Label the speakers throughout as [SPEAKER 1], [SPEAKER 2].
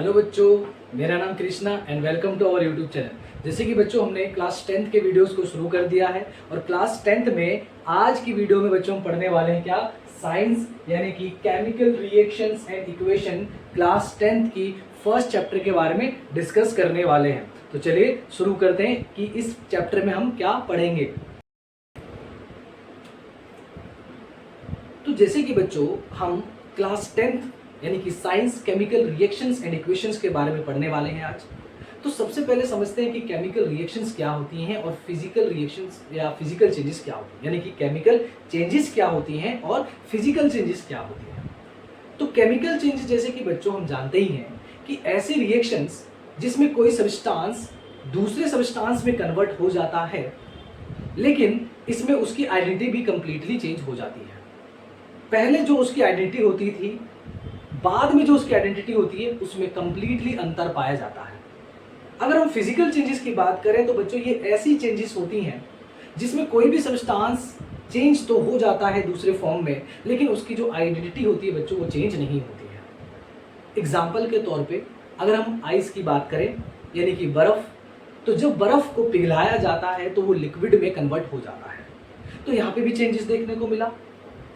[SPEAKER 1] Hello बच्चों, मेरा नाम Krishna and welcome to our YouTube channel. जैसे कि बच्चों हमने क्लास 10th के वीडियोस को शुरू कर दिया है और क्लास 10th में आज की वीडियो में बच्चों हम पढ़ने वाले हैं क्या, साइंस यानी कि chemical reactions and equation class 10th की फर्स्ट चैप्टर के बारे में डिस्कस करने वाले हैं। तो चलिए शुरू करते हैं कि इस चैप्टर में हम क्या पढ़ेंगे। तो जैसे कि बच्चों हम क्लास 10th यानी कि science chemical reactions and equations के बारे में पढ़ने वाले हैं आज। तो सबसे पहले समझते हैं कि केमिकल रिएक्शंस क्या होती हैं और फिजिकल रिएक्शंस या फिजिकल चेंजेस क्या होती हैं, यानी कि केमिकल चेंजेस क्या होती हैं और फिजिकल चेंजेस क्या होती हैं। तो केमिकल चेंजेस जैसे कि बच्चों हम जानते ही हैं कि ऐसी रिएक्शंस जिसमें कोई सब्सटेंस दूसरे सब्सटेंस में कन्वर्ट हो जाता है, लेकिन इसमें उसकी आइडेंटिटी भी कंप्लीटली चेंज हो जाती है। पहले जो उसकी आइडेंटिटी होती थी, बाद में जो उसकी आइडेंटिटी होती है, उसमें कंप्लीटली अंतर पाया जाता है। अगर हम फिजिकल चेंजेस की बात करें तो बच्चों ये ऐसी चेंजेस होती हैं जिसमें कोई भी सब्सटेंस चेंज तो हो जाता है दूसरे फॉर्म में, लेकिन उसकी जो आइडेंटिटी होती है बच्चों वो चेंज नहीं होती है। एग्जाम्पल के तौर पे अगर हम आइस की बात करें यानी कि बर्फ, तो जब बर्फ को पिघलाया जाता है तो वो लिक्विड में कन्वर्ट हो जाता है। तो यहाँ पे भी चेंजेस देखने को मिला,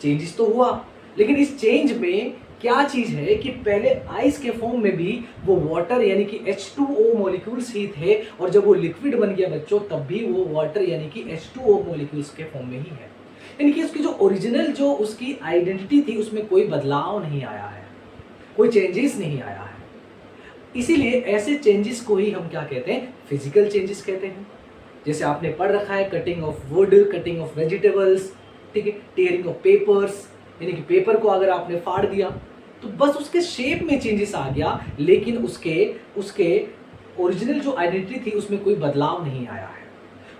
[SPEAKER 1] चेंजेस तो हुआ, लेकिन इस चेंज में क्या चीज है कि पहले आइस के फॉर्म में भी वो वाटर यानी कि H2O मॉलिक्यूल्स ही थे, और जब वो लिक्विड बन गया बच्चों तब भी वो वाटर यानी कि H2O मॉलिक्यूल्स के फॉर्म में ही है। यानी कि उसकी जो ओरिजिनल जो उसकी आइडेंटिटी थी उसमें कोई बदलाव नहीं आया है, कोई चेंजेस नहीं आया है। इसीलिए ऐसे चेंजेस को ही हम क्या कहते हैं, फिजिकल चेंजेस कहते हैं। जैसे आपने पढ़ रखा है cutting of would, cutting of vegetables, ठीक है, टेयरिंग ऑफ पेपर्स, यानी कि पेपर को अगर आपने फाड़ दिया तो बस उसके शेप में चेंजेस आ गया, लेकिन उसके ओरिजिनल जो आइडेंटिटी थी उसमें कोई बदलाव नहीं आया है।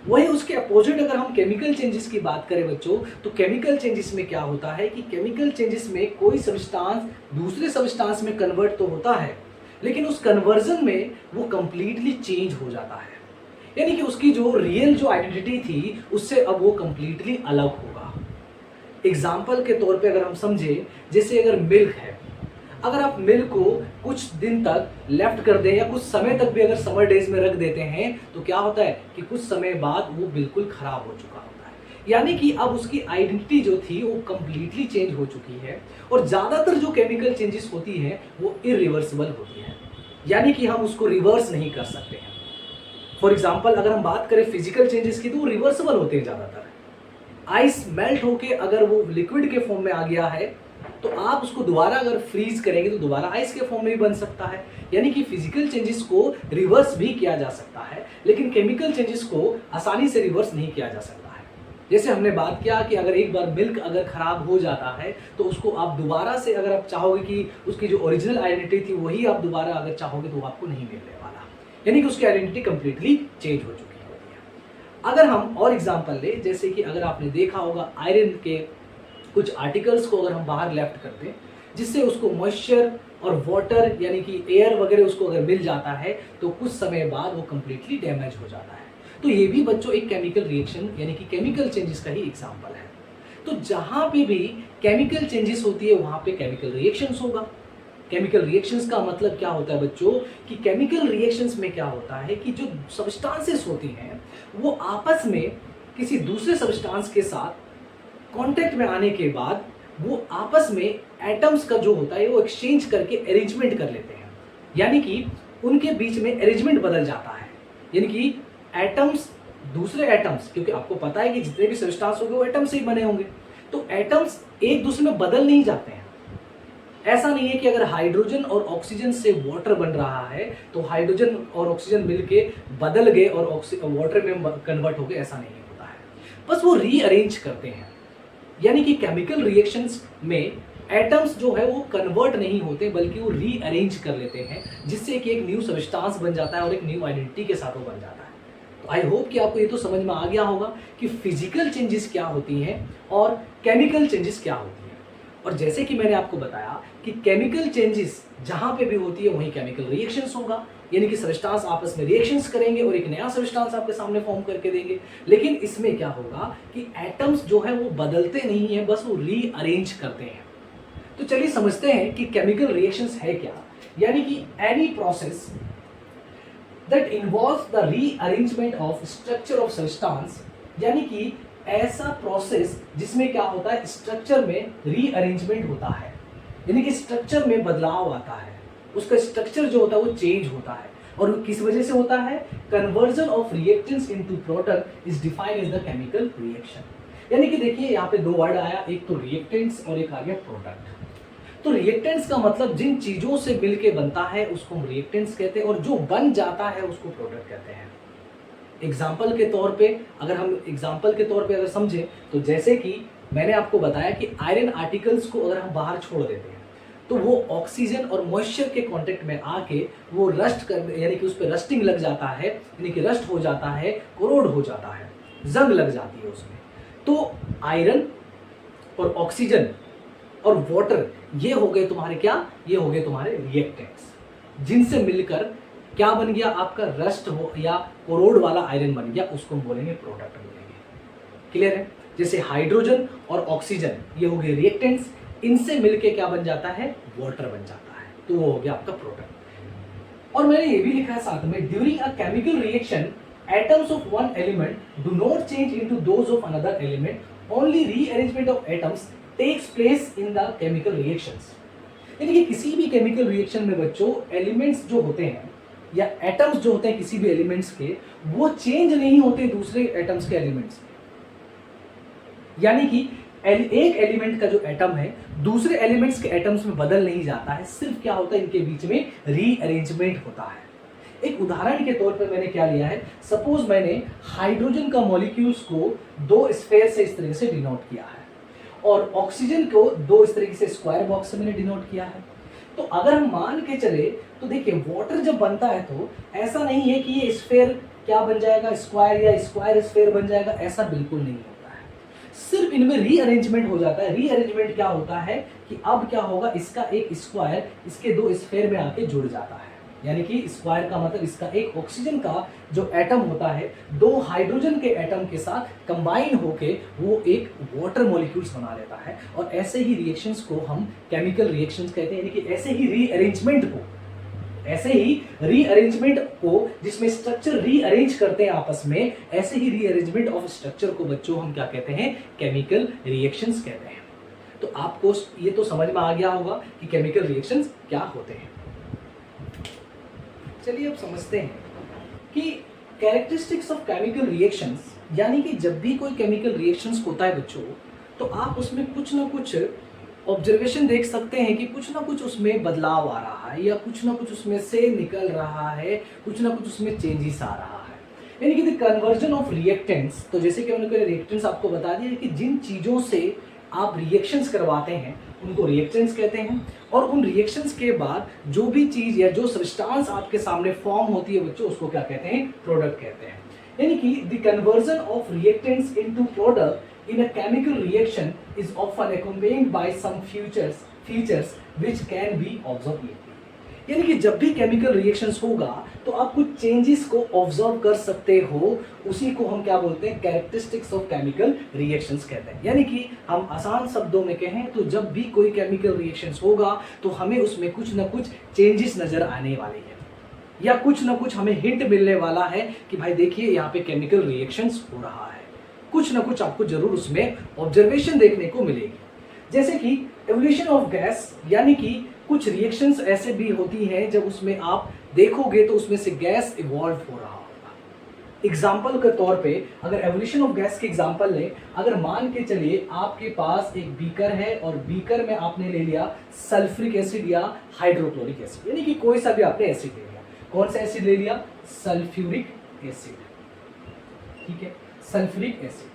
[SPEAKER 1] वही उसके अपोजिट अगर हम केमिकल चेंजेस की बात करें बच्चों, तो केमिकल चेंजेस में क्या होता है कि केमिकल चेंजेस में कोई सब्सटेंस दूसरे सब्सटेंस में कन्वर्ट तो होता है, लेकिन उस कन्वर्जन में वो कंप्लीटली चेंज हो जाता है। यानी कि उसकी जो रियल जो आइडेंटिटी थी उससे अब वो कंप्लीटली अलग होगा। एग्जाम्पल के तौर पे अगर हम समझे, जैसे अगर मिल्क है, अगर आप मिल्क को कुछ दिन तक लेफ्ट कर दें या कुछ समय तक भी अगर समर डेज में रख देते हैं तो क्या होता है कि कुछ समय बाद वो बिल्कुल खराब हो चुका होता है। यानी कि अब उसकी आइडेंटिटी जो थी वो कंप्लीटली चेंज हो चुकी है, और ज़्यादातर जो केमिकल चेंजेस होती हैं वो इरिवर्सिबल होती हैं, यानी कि हम उसको रिवर्स नहीं कर सकते हैं। फॉर एग्जाम्पल अगर हम बात करें फिजिकल चेंजेस की तो वो रिवर्सिबल होते हैं ज़्यादातर। आइस मेल्ट होके अगर वो लिक्विड के फॉर्म में आ गया है तो आप उसको दोबारा अगर फ्रीज करेंगे तो दोबारा आइस के फॉर्म में भी बन सकता है। यानी कि फिजिकल चेंजेस को रिवर्स भी किया जा सकता है, लेकिन केमिकल चेंजेस को आसानी से रिवर्स नहीं किया जा सकता है। जैसे हमने बात किया कि अगर एक बार मिल्क अगर खराब हो जाता है तो उसको आप दोबारा से अगर आप चाहोगे कि उसकी जो ओरिजिनल आइडेंटिटी थी वही आप दोबारा अगर चाहोगे तो आपको नहीं मिलने वाला, यानी कि उसकी आइडेंटिटी कंप्लीटली चेंज हो चुकी है। अगर हम और एग्जांपल ले, जैसे कि अगर आपने देखा होगा आयरन के कुछ आर्टिकल्स को अगर हम बाहर लेफ्ट करते हैं जिससे उसको मॉइस्चर और वाटर यानी कि एयर वगैरह उसको अगर मिल जाता है तो कुछ समय बाद वो कंप्लीटली डैमेज हो जाता है। तो ये भी बच्चों एक केमिकल रिएक्शन यानी कि केमिकल चेंजेस का ही एग्जाम्पल है। तो जहाँ पे भी केमिकल चेंजेस होती है वहाँ पे केमिकल रिएक्शंस होगा। केमिकल रिएक्शंस का मतलब क्या होता है बच्चों कि केमिकल रिएक्शंस में क्या होता है कि जो सब्सटेंसेस होती हैं वो आपस में किसी दूसरे सब्सटेंस के साथ कांटेक्ट में आने के बाद वो आपस में एटम्स का जो होता है वो एक्सचेंज करके अरेंजमेंट कर लेते हैं, यानी कि उनके बीच में अरेंजमेंट बदल जाता है। यानी कि एटम्स दूसरे एटम्स, क्योंकि आपको पता है कि जितने भी सब्सटेंस होंगे वो एटम्स से ही बने होंगे, तो एटम्स एक दूसरे में बदल नहीं जाते हैं। ऐसा नहीं है कि अगर हाइड्रोजन और ऑक्सीजन से वाटर बन रहा है तो हाइड्रोजन और ऑक्सीजन मिलके बदल गए और वाटर में कन्वर्ट हो गए, ऐसा नहीं होता है। बस वो रीअरेंज करते हैं। यानी कि केमिकल रिएक्शंस में एटम्स जो है वो कन्वर्ट नहीं होते बल्कि वो रीअरेंज कर लेते हैं, जिससे कि एक न्यू सब्सटेंस बन जाता है और एक न्यू आइडेंटिटी के साथ वो बन जाता है। तो आई होप कि आपको ये तो समझ में आ गया होगा कि फिजिकल चेंजेस क्या होती हैं और केमिकल चेंजेस क्या होती हैं। और जैसे कि मैंने आपको बताया कि केमिकल चेंजेस जहां पे भी होती है वहीं केमिकल रिएक्शंस होगा, यानी कि सब्सटेंस आपस में रिएक्शंस करेंगे और एक नया सब्सटेंस आपके सामने फॉर्म करके देंगे। लेकिन इसमें क्या होगा कि एटम्स जो है वो बदलते नहीं है, बस वो रीअरेंज करते हैं। तो चलिए समझते हैं कि केमिकल रिएक्शंस है क्या। यानी कि any process that involves the rearrangement of structure of substance, यानी कि ऐसा प्रोसेस जिसमें क्या होता है, स्ट्रक्चर में रीअरेंजमेंट होता है, यानी कि स्ट्रक्चर में बदलाव आता है, उसका स्ट्रक्चर जो होता है वो चेंज होता है। और किस वजह से होता है? Conversion of reactants into product is defined as the chemical reaction. यानी कि देखिए यहाँ पे दो वर्ड आया, एक तो रिएक्टेंट्स और एक आ गया प्रोडक्ट। तो रिएक्टेंट्स का मतलब जिन चीजों से मिलके बनता है उसको हम रिएक्टेंट्स कहते हैं, और जो बन जाता है उसको प्रोडक्ट कहते हैं। एग्जाम्पल के तौर पे अगर समझें तो जैसे कि मैंने आपको बताया कि आयरन आर्टिकल्स को अगर हम बाहर छोड़ देते हैं तो वो ऑक्सीजन और मॉइस्चर के कांटेक्ट में आके वो रस्ट कर, यानी कि उस पर रस्टिंग लग जाता है, यानी कि रस्ट हो जाता है, कोरोड हो जाता है, जंग लग जाती है उसमें। तो आयरन और ऑक्सीजन और वाटर ये हो गए तुम्हारे क्या? ये हो गए तुम्हारे रिएक्टेंट्स, जिनसे मिलकर क्या बन गया? आपका रस्ट हो या कोरोड वाला आयरन बन गया, उसको हम बोलेंगे प्रोडक्ट बोलेंगे। क्लियर है? जैसे हाइड्रोजन और ऑक्सीजन ये हो गए रिएक्टेंट्स, इनसे मिलके क्या बन जाता है? वाटर बन जाता है, तो वो हो गया आपका प्रोडक्ट। और मैंने ये भी लिखा है साथ में, during a chemical reaction atoms of one element do not change into those of another element, only rearrangement of atoms takes place in the chemical reactions. यानी कि किसी भी केमिकल रिएक्शन में बच्चों एलिमेंट्स जो होते हैं या एटम्स जो होते हैं किसी भी एलिमेंट्स के, वो चेंज नहीं होते दूसरे एटम्स के एलिमेंट्स में। यानी कि एक एलिमेंट का जो एटम है दूसरे एलिमेंट्स के एटम्स में बदल नहीं जाता है, सिर्फ क्या होता है, इनके बीच में रीअरेंजमेंट होता है। एक उदाहरण के तौर पर मैंने क्या लिया है, सपोज मैंने हाइड्रोजन का मॉलिक्यूल्स को दो स्फेयर से इस तरीके से डिनोट किया है और ऑक्सीजन को दो इस तरीके से स्क्वायर बॉक्स से मैंने डिनोट किया है। तो अगर हम मान के चले तो देखिए वाटर जब बनता है तो ऐसा नहीं है कि ये स्फेयर क्या बन जाएगा, स्क्वायर या स्क्वायर स्फेयर बन जाएगा, ऐसा बिल्कुल नहीं होता है। सिर्फ इनमें रीअरेंजमेंट हो जाता है। रीअरेंजमेंट क्या होता है कि अब क्या होगा, इसका एक स्क्वायर इसके दो स्फेयर में आके जुड़ जाता है, यानी कि स्क्वायर का मतलब इसका एक ऑक्सीजन का जो एटम होता है दो हाइड्रोजन के एटम के साथ कंबाइन होके वो एक वाटर मॉलिक्यूल्स बना लेता है। और ऐसे ही रिएक्शंस को हम केमिकल रिएक्शंस कहते हैं, यानी कि ऐसे ही रीअरेंजमेंट को जिसमें स्ट्रक्चर रीअरेंज करते हैं आपस में, ऐसे ही रीअरेंजमेंट ऑफ स्ट्रक्चर को बच्चों हम क्या कहते हैं? केमिकल रिएक्शंस कहते हैं। तो आपको ये तो समझ में आ गया होगा कि केमिकल रिएक्शंस क्या होते हैं। चलिए अब समझते हैं कि कैरेक्टरिस्टिक्स ऑफ केमिकल रिएक्शंस, यानी कि जब भी कोई केमिकल रिएक्शंस होता है बच्चों, तो आप उसमें कुछ ना कुछ ऑब्जर्वेशन देख सकते हैं कि कुछ ना कुछ उसमें बदलाव आ रहा है या कुछ ना कुछ उसमें से निकल रहा है, कुछ ना कुछ उसमें चेंजेस आ रहा है, यानी कि द कन्वर्जन ऑफ रिएक्टेंट्स। तो जैसे कि मैंने रिएक्टेंट्स आपको बता दिया कि जिन चीज़ों से आप रिएक्शंस करवाते हैं उनको रिएक्टेंट्स कहते हैं, और उन रिएक्शंस के बाद जो भी चीज़ या जो सब्सटेंस आपके सामने फॉर्म होती है बच्चों, उसको क्या कहते हैं? प्रोडक्ट कहते हैं। यानी कि the conversion of reactants into product in a chemical reaction is often accompanied by some features which can be observed. यानी कि जब भी केमिकल रिएक्शंस होगा तो आप कुछ चेंजेस को ऑब्जर्व कर सकते हो, उसी को हम क्या बोलते हैं? कैरेक्टरिस्टिक्स ऑफ केमिकल रिएक्शंस कहते हैं। यानी कि हम आसान शब्दों में कहें तो जब भी कोई केमिकल रिएक्शंस होगा तो हमें उसमें कुछ ना कुछ चेंजेस नजर आने वाले हैं या कुछ ना कुछ हमें हिंट मिलने वाला है कि भाई देखिए यहाँ पे केमिकल रिएक्शंस हो रहा है, कुछ ना कुछ आपको जरूर उसमें ऑब्जर्वेशन देखने को मिलेगी। जैसे कि एवोल्यूशन ऑफ गैस, यानी कि कुछ रिएक्शंस ऐसे भी होती हैं जब उसमें आप देखोगे तो उसमें से गैस इवॉल्व हो रहा होगा। एग्जाम्पल के तौर पे अगर एवोल्यूशन ऑफ गैस के एग्जाम्पल लें, अगर मान के चलिए आपके पास एक बीकर है और बीकर में आपने ले लिया सल्फ्यूरिक एसिड या हाइड्रोक्लोरिक एसिड, यानी कि कोई सा भी आपने एसिड ले लिया। कौन सा एसिड ले लिया? सल्फ्यूरिक एसिड, ठीक है, सल्फ्यूरिक एसिड।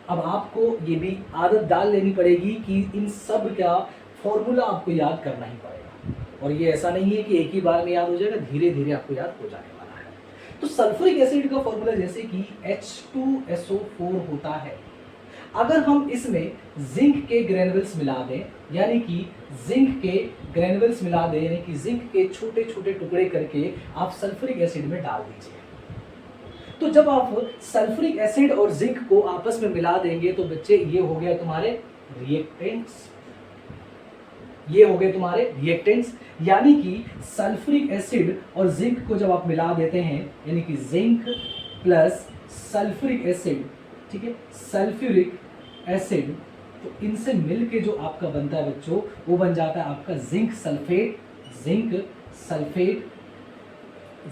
[SPEAKER 1] अब आपको ये भी आदत डाल लेनी पड़ेगी कि इन सब का फॉर्मूला आपको याद करना ही पड़ेगा, और ये ऐसा नहीं है कि एक ही बार में याद हो जाएगा, धीरे धीरे आपको याद हो जाने वाला है। तो सल्फ्यूरिक एसिड का फॉर्मूला जैसे कि H2SO4 होता है, अगर हम इसमें जिंक के ग्रेनुल्स मिला दें, यानी कि जिंक के ग्रेनुल्स मिला दें, यानी कि जिंक के छोटे छोटे टुकड़े करके आप सल्फ्यूरिक एसिड में डाल दीजिए, तो जब आप सल्फ्यूरिक एसिड और जिंक को आपस में मिला देंगे तो बच्चे ये हो गया तुम्हारे रिएक्टेंट्स, ये हो गए तुम्हारे रिएक्टेंट्स, यानी कि सल्फ्यूरिक एसिड और जिंक को जब आप मिला देते हैं, यानी कि जिंक प्लस सल्फ्यूरिक एसिड, ठीक है, सल्फ्यूरिक एसिड, तो इनसे मिलके जो आपका बनता है बच्चों, वो बन जाता है आपका zinc sulphate, zinc sulphate,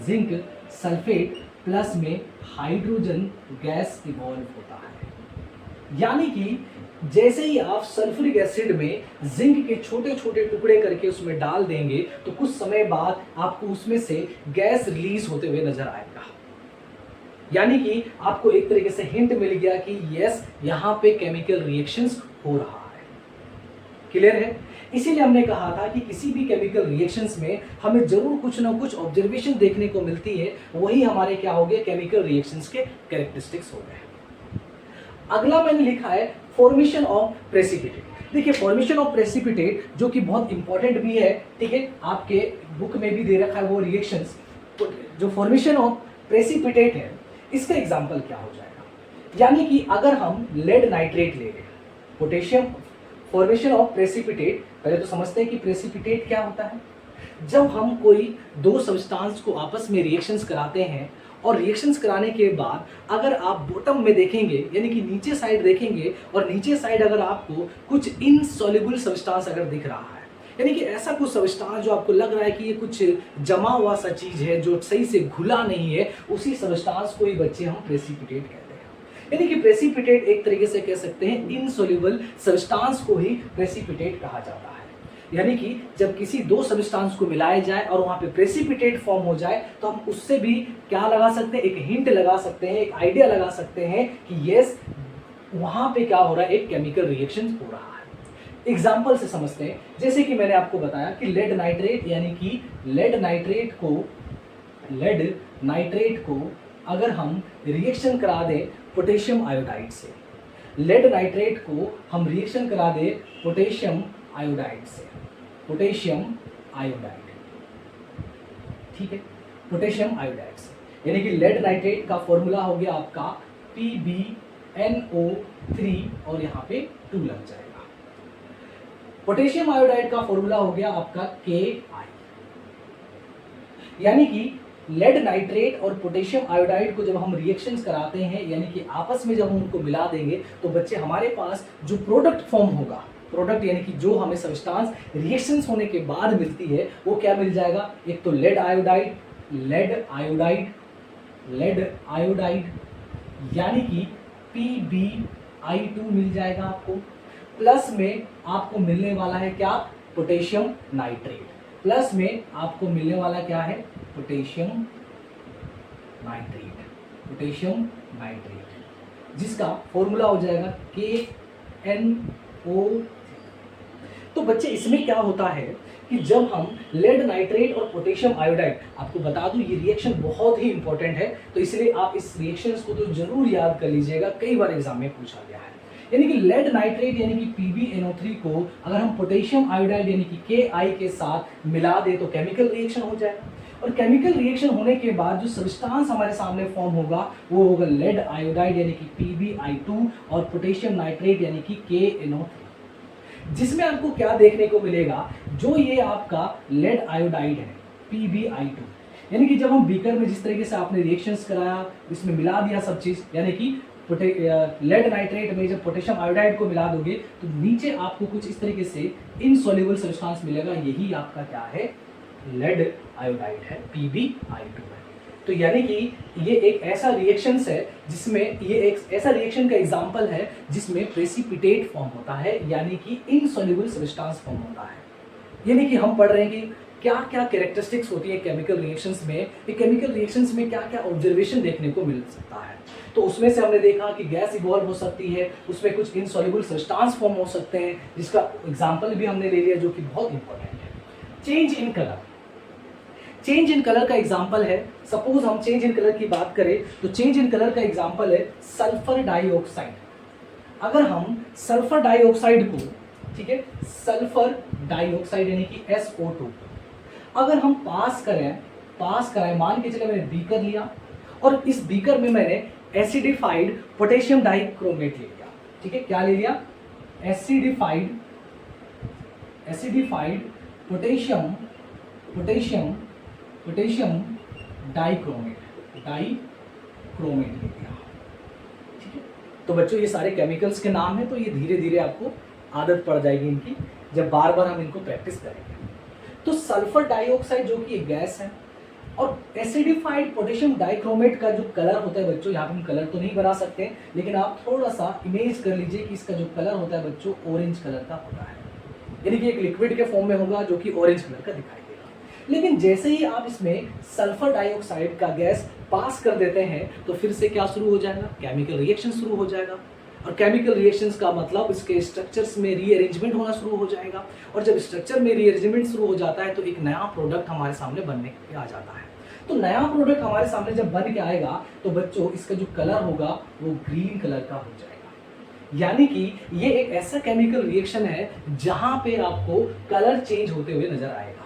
[SPEAKER 1] zinc sulphate plus में हाइड्रोजन गैस इवॉल्व होता है। यानी कि जैसे ही आप सल्फ्यूरिक एसिड में जिंक के छोटे छोटे टुकड़े करके उसमें डाल देंगे तो कुछ समय बाद आपको उसमें से गैस रिलीज होते हुए नजर आएगा। यानी कि आपको एक तरीके से हिंट मिल गया कि यस, यहाँ पे केमिकल रिएक्शंस हो रहा है। क्लियर है? इसीलिए हमने कहा था कि किसी भी केमिकल रिएक्शंस में हमें जरूर कुछ ना कुछ ऑब्जर्वेशन देखने को मिलती है, वही हमारे क्या हो गए, केमिकल रिएक्शंस के कैरेक्टरिस्टिक्स हो गए। अगला मैंने लिखा है फॉर्मेशन ऑफ प्रेसिपिटेट। देखिए फॉर्मेशन ऑफ प्रेसिपिटेट जो कि बहुत इंपॉर्टेंट भी है, ठीक है, आपके बुक में भी दे रखा है वो रिएक्शंस। जो फॉर्मेशन ऑफ प्रेसिपिटेट है इसका एग्जांपल क्या हो जाएगा, यानी कि अगर हम लेड नाइट्रेट ले लें, पोटेशियम, फॉर्मेशन ऑफ प्रेसिपिटेट, पहले तो समझते हैं कि प्रेसिपिटेट क्या होता है। जब हम कोई दो सब्सटेंस को आपस में रिएक्शंस कराते हैं और रिएक्शंस कराने के बाद अगर आप बॉटम में देखेंगे, यानी कि नीचे साइड देखेंगे, और नीचे साइड अगर आपको कुछ इनसॉल्युबल सब्सटेंस अगर दिख रहा है, यानी कि ऐसा कुछ सब्सटेंस जो आपको लग रहा है कि ये कुछ जमा हुआ सा चीज है जो सही से घुला नहीं है, उसी सब्सटेंस को ही बच्चे हम प्रेसिपिटेट कहते हैं। यानी कि प्रेसिपिटेट एक तरीके से कह सकते हैं इनसॉल्युबल सब्सटेंस को ही प्रेसिपिटेट कहा जाता है। यानी कि जब किसी दो सब्सटेंस को मिलाया जाए और वहां पे प्रेसिपिटेट फॉर्म हो जाए तो हम उससे भी क्या लगा सकते हैं, एक हिंट लगा सकते हैं, एक आइडिया लगा सकते हैं कि यस, वहां पे क्या हो रहा है, एक केमिकल रिएक्शन हो रहा है। एग्जाम्पल से समझते हैं, जैसे कि मैंने आपको बताया कि लेड नाइट्रेट, यानी कि लेड नाइट्रेट को अगर हम रिएक्शन करा दें पोटेशियम आयोडाइड से, लेड नाइट्रेट को हम रिएक्शन करा दें पोटेशियम आयोडाइड से, पोटेशियम आयोडाइड, ठीक है, पोटेशियम आयोडाइड से, यानी कि लेड नाइट्रेट का फॉर्मूला हो गया आपका PbNO3 और यहाँ पे 2 लग जाएगा। पोटेशियम आयोडाइड का फॉर्मूला हो गया आपका Ki, यानी कि लेड नाइट्रेट और पोटेशियम आयोडाइड को जब हम रिएक्शंस कराते हैं, यानी कि आपस में जब हम उनको मिला देंगे तो बच्चे हमारे पास जो प्रोडक्ट फॉर्म होगा, प्रोडक्ट यानी कि जो हमें सब्सटेंस रिएक्शंस होने के बाद मिलती है, वो क्या मिल जाएगा, एक तो लेड आयोडाइड, यानी कि PbI2 मिल जाएगा आपको, प्लस में आपको मिलने वाला है क्या, पोटेशियम नाइट्रेट, प्लस में आपको मिलने वाला क्या है, पोटेशियम नाइट्रेट, जिसका फॉर्मूला हो जाएगा KNO। तो बच्चे इसमें क्या होता है कि जब हम लेड नाइट्रेट और पोटेशियम आयोडाइड, आपको बता दूं ये रिएक्शन बहुत ही इंपॉर्टेंट है, तो इसलिए आप इस रिएक्शंस को तो जरूर याद कर लीजिएगा, कई बार एग्जाम में पूछा गया है। यानी कि लेड नाइट्रेट यानी कि PbNO3 को अगर हम पोटेशियम आयोडाइड यानी कि Ki के साथ मिला दे तो केमिकल रिएक्शन हो जाएगा, और केमिकल रिएक्शन होने के बाद जो सब्सटेंस हमारे सामने फॉर्म होगा वो होगा लेड आयोडाइड यानी कि PbI2 और पोटेशियम नाइट्रेट यानी कि KNO3, जिसमें आपको क्या देखने को मिलेगा, जो ये आपका लेड आयोडाइड है PbI2, यानी कि जब हम बीकर में जिस तरीके से आपने रिएक्शंस कराया, इसमें मिला दिया सब चीज, यानी कि लेड नाइट्रेट में जब पोटेशियम आयोडाइड को मिला दोगे तो नीचे आपको कुछ इस तरीके से इनसॉल्युबल सब्सटेंस मिलेगा, यही आपका क्या है, लेड आयोडाइड है, PbI2 है। तो यानी कि ये एक ऐसा रिएक्शंस है जिसमें, ये एक ऐसा रिएक्शन का एग्जांपल है जिसमें प्रेसिपिटेट फॉर्म होता है, यानी कि इनसॉल्युबल सब्सटेंस फॉर्म होता है। यानी कि हम पढ़ रहे हैं कि क्या क्या कैरेक्टरिस्टिक्स होती है केमिकल रिएक्शंस में, ये केमिकल रिएक्शंस में क्या क्या ऑब्जर्वेशन देखने को मिल सकता है। तो उसमें से हमने देखा कि गैस इवॉल्व हो सकती है, उसमें कुछ इनसॉल्युबल सब्सटेंस फॉर्म हो सकते हैं, जिसका एग्जांपल भी हमने ले लिया जो कि बहुत इंपॉर्टेंट है। Change in colour, change in colour का एग्जांपल है, सपोज हम चेंज इन कलर की बात करें तो चेंज इन कलर का एग्जांपल है सल्फर डाइऑक्साइड। अगर हम सल्फर डाइऑक्साइड को, ठीक है, सल्फर डाइऑक्साइड यानी कि SO2 अगर हम पास कराएं, मान के चले मैंने बीकर लिया और इस बीकर में मैंने एसिडिफाइड पोटेशियम डाइक्रोमेट ले लिया, ठीक है, क्या ले लिया, acidified potassium potassium potassium dichromate ले लिया। ठीक है, तो बच्चों ये सारे केमिकल्स के नाम हैं, तो ये धीरे धीरे आपको आदत पड़ जाएगी इनकी जब बार बार हम इनको प्रैक्टिस करेंगे। तो सल्फर डाइऑक्साइड जो कि एक गैस है, और एसिडिफाइड पोटेशियम डाइक्रोमेट का जो कलर होता है बच्चों, यहाँ पे हम कलर तो नहीं बना सकते, लेकिन आप थोड़ा सा इमेज कर लीजिए कि इसका जो कलर होता है बच्चों ऑरेंज कलर का होता है, यानी कि एक लिक्विड के फॉर्म में होगा जो कि ऑरेंज कलर का दिखाई देगा। लेकिन जैसे ही आप इसमें सल्फर डाइऑक्साइड का गैस पास कर देते हैं तो फिर से क्या शुरू हो जाएगा, केमिकल रिएक्शन शुरू हो जाएगा। और केमिकल रिएक्शंस का मतलब इसके स्ट्रक्चर्स में रीअरेंजमेंट होना शुरू हो जाएगा, और जब स्ट्रक्चर में रीअरेंजमेंट शुरू हो जाता है तो एक नया प्रोडक्ट हमारे सामने बनने के आ जाता है। तो नया प्रोडक्ट हमारे सामने जब बन के आएगा तो बच्चों इसका जो कलर होगा वो ग्रीन कलर का हो जाएगा। यानी कि ये एक ऐसा केमिकल रिएक्शन है जहां पे आपको कलर चेंज होते हुए नजर आएगा।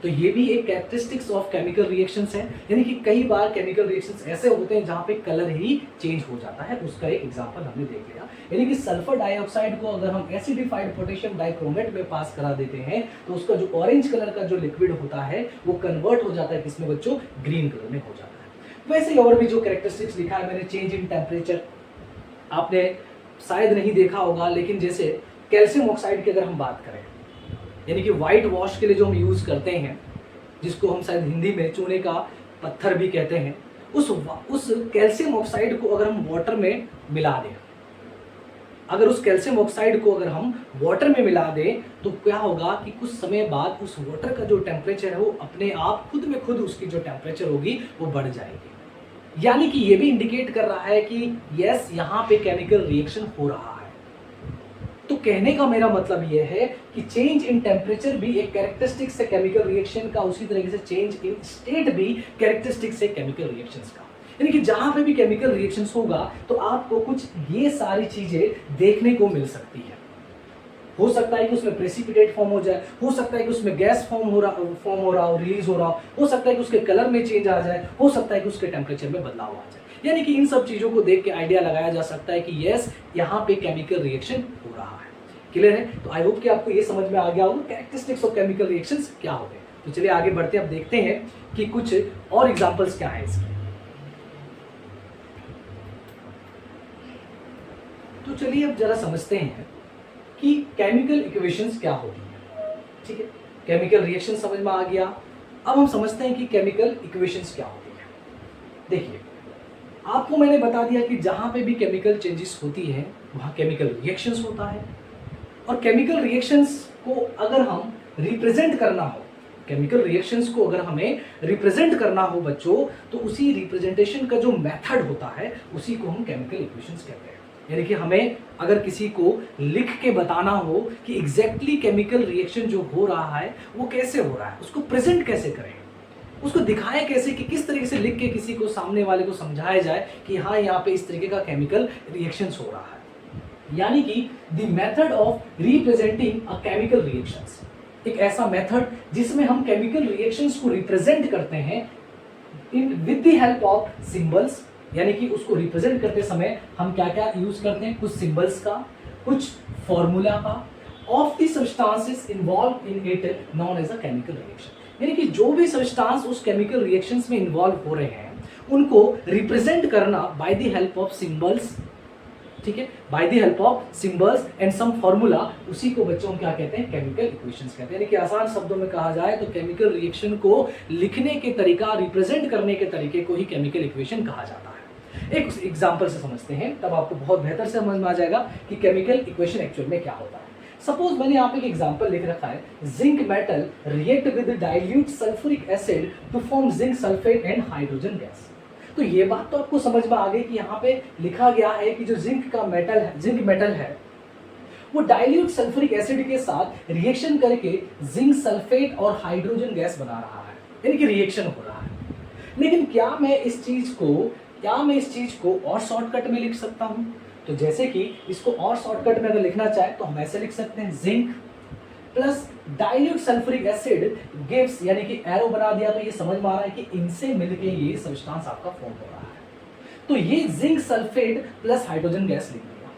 [SPEAKER 1] तो ये भी एक कैरेक्टरिस्टिक्स ऑफ केमिकल रिएक्शंस है, यानी कि कई बार केमिकल रिएक्शंस ऐसे होते हैं जहां पे कलर ही चेंज हो जाता है। उसका एक एग्जांपल हमने देख लिया, यानी कि सल्फर डाइऑक्साइड को अगर हम एसिडिफाइड पोटेशियम डाइक्रोमेट में पास करा देते हैं तो उसका जो ऑरेंज कलर का जो लिक्विड होता है वो कन्वर्ट हो जाता है किसमें बच्चों, ग्रीन कलर में हो जाता है। वैसे ही और भी जो कैरेक्टरिस्टिक्स लिखा है मैंने, चेंज इन टेम्परेचर आपने शायद नहीं देखा होगा, लेकिन जैसे कैल्शियम ऑक्साइड की अगर हम बात करें, यानी कि व्हाइट वॉश के लिए जो हम यूज़ करते हैं, जिसको हम शायद हिंदी में चूने का पत्थर भी कहते हैं, उस कैल्शियम ऑक्साइड को अगर हम वाटर में मिला दें, अगर उस कैल्शियम ऑक्साइड को अगर हम वाटर में मिला दें तो क्या होगा कि कुछ समय बाद उस वाटर का जो टेम्परेचर है वो अपने आप खुद में खुद उसकी जो टेम्परेचर होगी वो बढ़ जाएगी। यानी कि ये भी इंडिकेट कर रहा है कि यस, यहाँ पे केमिकल रिएक्शन हो रहा है। तो कहने का मेरा मतलब यह है कि चेंज इन टेम्परेचर भी एक कैरेक्टरिस्टिक्स है केमिकल रिएक्शन का, उसी तरीके से चेंज इन स्टेट भी कैरेक्टरिस्टिक्स है केमिकल रिएक्शंस का। यानी कि जहां पे भी केमिकल रिएक्शंस होगा तो आपको कुछ ये सारी चीजें देखने को मिल सकती है। हो सकता है कि उसमें प्रेसिपिटेट फॉर्म हो जाए, हो सकता है कि उसमें गैस फॉर्म हो रहा हो, रिलीज हो रहा हो सकता है कि उसके कलर में चेंज आ जाए, हो सकता है कि उसके टेम्परेचर में बदलाव आ जाए। यानी कि इन सब चीजों को देख के आइडिया लगाया जा सकता है कि यस, यहाँ पे केमिकल रिएक्शन हो रहा है। क्लियर है? तो आई होप कि आपको ये समझ में आ गया होगा कैरेक्टरिस्टिक्स ऑफ केमिकल रिएक्शंस क्या होते हैं। तो चलिए आगे बढ़ते हैं, अब देखते हैं कि कुछ और एग्जांपल्स क्या है इसके। तो चलिए अब जरा समझते हैं कि केमिकल इक्वेशंस क्या होती हैं। ठीक है, केमिकल रिएक्शन समझ में आ गया, अब हम समझते हैं कि केमिकल इक्वेशंस क्या होती हैं। देखिए, आपको मैंने बता दिया कि जहां पे भी केमिकल चेंजेस होती है वहां केमिकल रिएक्शंस होता है, और केमिकल रिएक्शंस को अगर हम रिप्रेजेंट करना हो, केमिकल रिएक्शंस को अगर हमें रिप्रेजेंट करना हो बच्चों, तो उसी रिप्रेजेंटेशन का जो मेथड होता है उसी को हम केमिकल इक्वेशंस कहते हैं। यानी कि हमें अगर किसी को लिख के बताना हो कि एग्जैक्टली केमिकल रिएक्शन जो हो रहा है वो कैसे हो रहा है, उसको प्रेजेंट कैसे करें, उसको दिखाएं कैसे, कि किस तरीके से लिख के किसी को, सामने वाले को समझाया जाए कि हाँ यहाँ पे इस तरीके का केमिकल रिएक्शंस हो रहा है। यानी कि the method of representing a chemical reactions, एक ऐसा मेथड जिसमें हम केमिकल रिएक्शंस को रिप्रेजेंट करते हैं with the help of symbols. यानी कि उसको रिप्रेजेंट करते समय हम क्या क्या यूज करते हैं, कुछ सिंबल्स का, कुछ फॉर्मूला का, of the substances involve in it known as a chemical reaction. यानी कि जो भी सब्सटेंस उस केमिकल रिएक्शंस में इन्वॉल्व हो रहे हैं उनको रिप्रेजेंट करना by the help of symbols. ठीक है, by the help of symbols and some formula, उसी को बच्चों हम क्या कहते हैं, केमिकल इक्वेशंस कहते हैं। यानी कि आसान शब्दों में कहा जाए तो केमिकल रिएक्शन को लिखने के तरीका, रिप्रेजेंट करने के तरीके को ही केमिकल इक्वेशन कहा जाता है। एक एग्जांपल से समझते हैं, तब आपको बहुत बेहतर से समझ में आ जाएगा कि केमिकल इक्वेशन एक्चुअल में क्या होता है। सपोज मैंने यहाँ पे एक एग्जांपल लिख रखा है, zinc metal react with dilute sulphuric acid to form zinc sulphate and hydrogen gas. तो ये बात तो आपको समझ में आ गई कि यहाँ पे लिखा गया है कि जो जिंक मेटल है वो डाइल्यूट सल्फ्यूरिक एसिड के साथ रिएक्शन करके जिंक सल्फेट और हाइड्रोजन गैस बना रहा है, यानी कि रिएक्शन हो रहा है। लेकिन क्या मैं इस चीज को और शॉर्टकट में लिख सकता हूं? तो जैसे कि इसको और शॉर्टकट में अगर लिखना चाहे तो हम ऐसे लिख सकते हैं, zinc plus dilute sulphuric acid gives, यानी कि एरो बना दिया तो ये समझ में आ रहा है कि इनसे मिलके ये सब्सटेंस आपका फॉर्म हो रहा है। तो ये zinc sulphate plus hydrogen gas लिख दिया।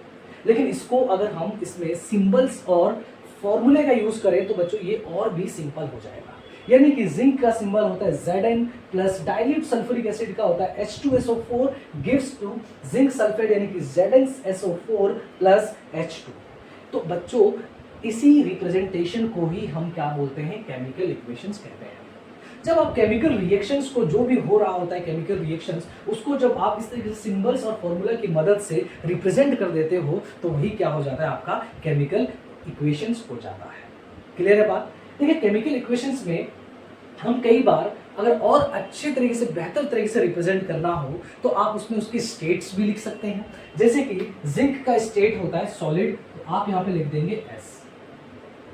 [SPEAKER 1] लेकिन इसको अगर हम इसमें सिंबल्स और फॉर्मूले का यूज करें तो बच्चों ये और भी सिंपल हो जाएगा। यानी कि जिंक का सिंबल होता है Zn plus dilute sulphuric acid का होता है H2SO4 gives to zinc sulphate यानी कि ZnSO4 प्लस H2। तो बच्चों इसी रिप्रेजेंटेशन को ही हम क्या बोलते हैं, केमिकल इक्वेशंस कहते हैं। जब आप केमिकल रिएक्शंस को, जो भी हो रहा होता है केमिकल रिएक्शंस, उसको जब आप इस तरीके से सिंबल्स और फॉर्मूला की मदद से रिप्रेजेंट कर देते हो तो वही क्या हो जाता है, आपका केमिकल इक्वेशंस हो जाता है। क्लियर है बात? देखिए केमिकल इक्वेशंस में हम कई बार अगर और अच्छे तरीके से, बेहतर तरीके से रिप्रेजेंट करना हो तो आप उसमें उसकी स्टेट्स भी लिख सकते हैं। जैसे कि जिंक का स्टेट होता है सॉलिड, तो आप यहाँ पे लिख देंगे S।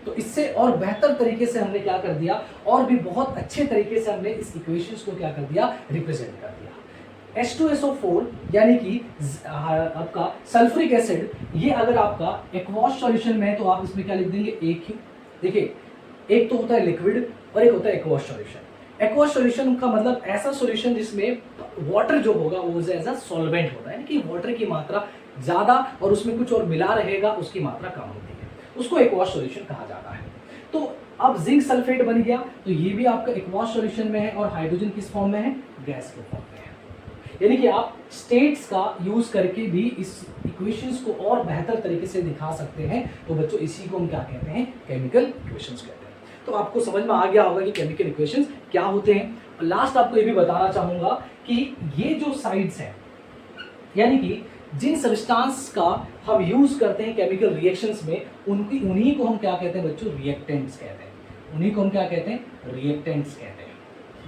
[SPEAKER 1] तो इससे और बेहतर तरीके से हमने क्या कर दिया, और भी बहुत अच्छे तरीके से हमने इस इक्वेशंस को क्या कर दिया, रिप्रेजेंट कर दिया। H2SO4 यानी कि आपका सल्फ्यूरिक एसिड, ये अगर आपका एक्वस सॉल्यूशन में है तो आप इसमें क्या लिख देंगे, एक ही। देखिए एक तो होता है लिक्विड और एक होता है एक्वस सॉल्यूशन। एक्वस सॉल्यूशन का मतलब ऐसा सॉल्यूशन जिसमें वाटर जो होगा वो एज अ सॉल्वेंट होता है, यानी कि वाटर की मात्रा ज्यादा और उसमें कुछ और मिला रहेगा, उसकी मात्रा कम होती है, उसको एक्वस सॉल्यूशन कहा जाता है। तो अब जिंक सल्फेट बन गया, तो ये भी आपका एक्वस सॉल्यूशन में है और हाइड्रोजन किस फॉर्म में है, गैस के फॉर्म में है। यानी कि आप स्टेट्स का यूज करके भी इस इक्वेशंस को और बेहतर तरीके से दिखा सकते हैं। तो बच्चों इसी को हम क्या कहते हैं, केमिकल इक्वेशंस कहते हैं। तो आपको समझ में आ गया होगा कि केमिकल इक्वेशंस क्या होते हैं। और लास्ट आपको ये भी बताना चाहूंगा कि ये जो साइड्स हैं, यानी कि जिन सब्सटेंस का हम यूज करते हैं केमिकल रिएक्शंस में, उन्हीं को हम क्या कहते हैं बच्चों, रिएक्टेंट्स कहते हैं। उन्हीं को हम क्या कहते हैं, रिएक्टेंट्स कहते हैं।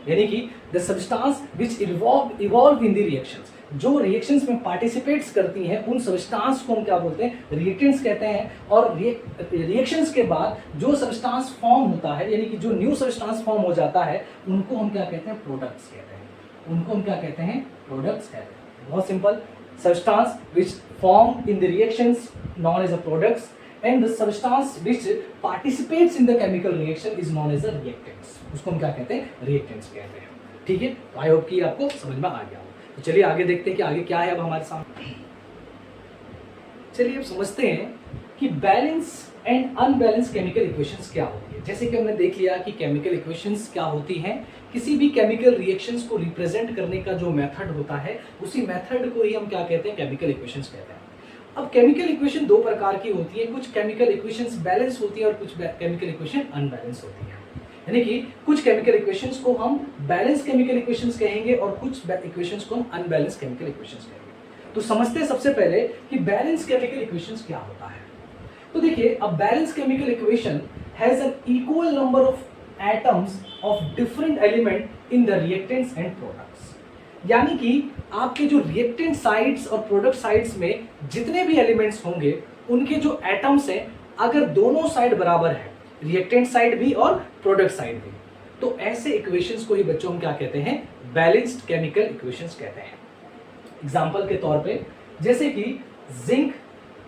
[SPEAKER 1] यानी कि the substance which evolve in the reactions, जो रिएक्शंस में पार्टिसिपेट्स करती हैं उन सब्सटेंस को हम क्या बोलते हैं, रिएक्टेंट्स कहते हैं। और रिएक्शंस के बाद जो सब्सटेंस फॉर्म होता है, यानी कि जो न्यू सब्सटेंस फॉर्म हो जाता है, उनको हम क्या कहते हैं, प्रोडक्ट्स कहते हैं। उनको हम क्या कहते हैं, प्रोडक्ट्स कहते हैं। बहुत simple, substance which form in the reactions known as the products, and the substance which participates in the chemical reaction is known as the reactants। उसको हम क्या कहते हैं, reactants कहते हैं। ठीक है, आई होप कि आपको समझ में आ गया हो। तो चलिए आगे देखते हैं कि आगे क्या है अब हमारे सामने। चलिए अब समझते हैं कि balance and unbalance chemical equations क्या होती है। जैसे कि हमने देख लिया कि केमिकल इक्वेशंस क्या होती हैं, किसी भी केमिकल रिएक्शंस को रिप्रेजेंट करने का जो मेथड होता है, उसी मेथड को ही हम क्या कहते हैं, केमिकल इक्वेशंस कहते हैं। अब केमिकल इक्वेशन दो प्रकार की होती है, कुछ केमिकल इक्वेशंस बैलेंस होती है और कुछ केमिकल इक्वेशन अनबैलेंस होती है। यानी कि कुछ केमिकल इक्वेशंस को हम बैलेंस केमिकल इक्वेशंस कहेंगे और कुछ इक्वेशंस को हम अनबैलेंस केमिकल इक्वेशंस कहेंगे। तो समझते हैं सबसे पहले कि बैलेंस केमिकल इक्वेशंस क्या होता है। तो देखिए, a balance chemical equation has an equal number of atoms of different element in the reactants and products. यानी कि आपके जो रिएक्टेंट साइड्स और प्रोडक्ट साइड्स में जितने भी एलिमेंट्स होंगे, उनके जो एटम्स हैं, अगर दोनों साइड बराबर है, रिएक्टेंट साइड भी और प्रोडक्ट साइड भी, तो ऐसे इक्वेशंस को ही बच्चों हम क्या कहते हैं, बैलेंस्ड केमिकल इक्वेशंस कहते हैं। एग्जांपल के तौर पे, जैसे कि जिंक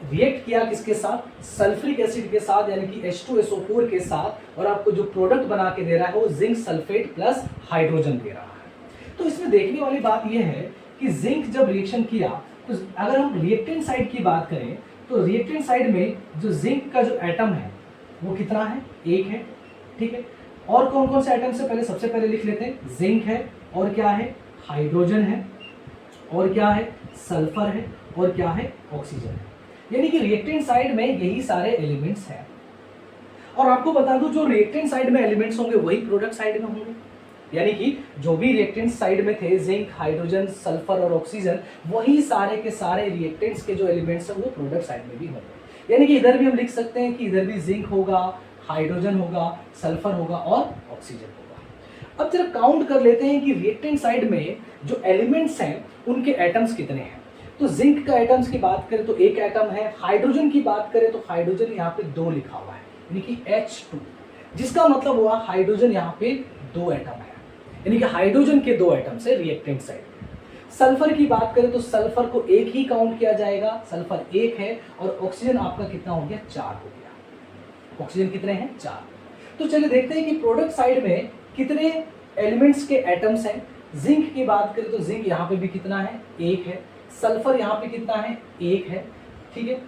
[SPEAKER 1] रिएक्ट किया किसके साथ, सल्फ्यूरिक एसिड के साथ, यानी कि H2SO4 के साथ, और आपको जो प्रोडक्ट बना के दे रहा है वो जिंक सल्फेट प्लस हाइड्रोजन दे रहा है। तो इसमें देखने वाली बात यह है कि जिंक जब रिएक्शन किया, तो अगर हम रिएक्टेंट साइड की बात करें तो रिएक्टेंट साइड में जो जिंक का जो एटम है वो कितना है, एक है। ठीक है, और कौन कौन से एटम्स है, पहले सबसे पहले लिख लेते हैं। जिंक है, और क्या है, हाइड्रोजन है, और क्या है, सल्फर है, और क्या है, ऑक्सीजन है। यानी कि रिएक्टेंट साइड में यही सारे एलिमेंट्स हैं। और आपको बता दूं, जो रिएक्टेंट साइड में एलिमेंट्स होंगे वही प्रोडक्ट साइड में होंगे। यानी कि जो भी रिएक्टेंट साइड में थे, जिंक, हाइड्रोजन, सल्फर और ऑक्सीजन, वही सारे के सारे रिएक्टेंट्स के जो एलिमेंट्स हैं वो प्रोडक्ट साइड में भी होंगे। यानी कि इधर भी हम लिख सकते हैं कि इधर भी जिंक होगा, हाइड्रोजन होगा, सल्फर होगा और ऑक्सीजन होगा। अब जरा काउंट कर लेते हैं कि रिएक्टेंट साइड में जो एलिमेंट्स हैं उनके एटम्स कितने हैं। तो जिंक का एटम्स की बात करें तो एक एटम है, हाइड्रोजन की बात करें तो हाइड्रोजन यहाँ पे 2 लिखा हुआ है, यानी कि H2, जिसका मतलब हुआ हाइड्रोजन यहाँ पे 2 एटम है, यानी कि हाइड्रोजन के 2 एटम्स है रिएक्टेंट साइड में। सल्फर की बात करें तो सल्फर को एक ही काउंट किया जाएगा, सल्फर 1 है, और ऑक्सीजन आपका कितना हो गया, 4 हो गया। ऑक्सीजन कितने हैं, 4। तो चलिए देखते हैं कि प्रोडक्ट साइड में कितने एलिमेंट्स के एटम्स हैं। जिंक की बात करें तो जिंक यहाँ पे भी कितना है, 1 है। सल्फर यहाँ पे कितना है, 1 है। ठीक है,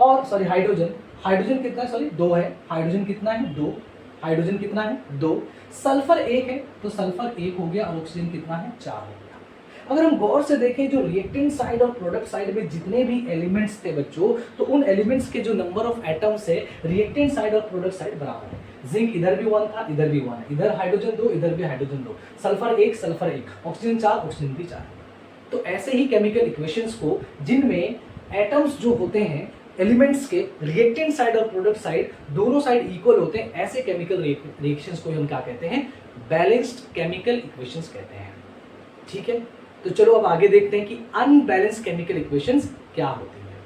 [SPEAKER 1] और सॉरी हाइड्रोजन हाइड्रोजन कितना है, सॉरी 2 है, हाइड्रोजन कितना है 2, हाइड्रोजन कितना है 2, सल्फर 1 है तो सल्फर 1 हो गया और ऑक्सीजन कितना है 4 हो गया। अगर हम गौर से देखें जो रिएक्टेंट साइड और प्रोडक्ट साइड में जितने भी एलिमेंट्स थे बच्चों, तो उन एलिमेंट्स के जो नंबर ऑफ एटम्स है रिएक्टेंट साइड और प्रोडक्ट साइड बराबर है। जिंक इधर भी 1 था, इधर भी 1 है, इधर हाइड्रोजन 2, इधर भी hydrogen 2, sulphur 1, sulphur 1, oxygen 4, oxygen भी 4। तो ऐसे ही केमिकल इक्वेशंस को जिनमें एटम्स जो होते हैं एलिमेंट्स के रिएक्टेंट साइड और प्रोडक्ट साइड दोनों साइड इक्वल होते हैं, ऐसे केमिकल रिएक्शंस को हम क्या कहते हैं, बैलेंस्ड केमिकल इक्वेशंस कहते हैं। ठीक है, तो चलो अब आगे देखते हैं कि अनबैलेंस्ड केमिकल इक्वेशंस क्या होती हैं।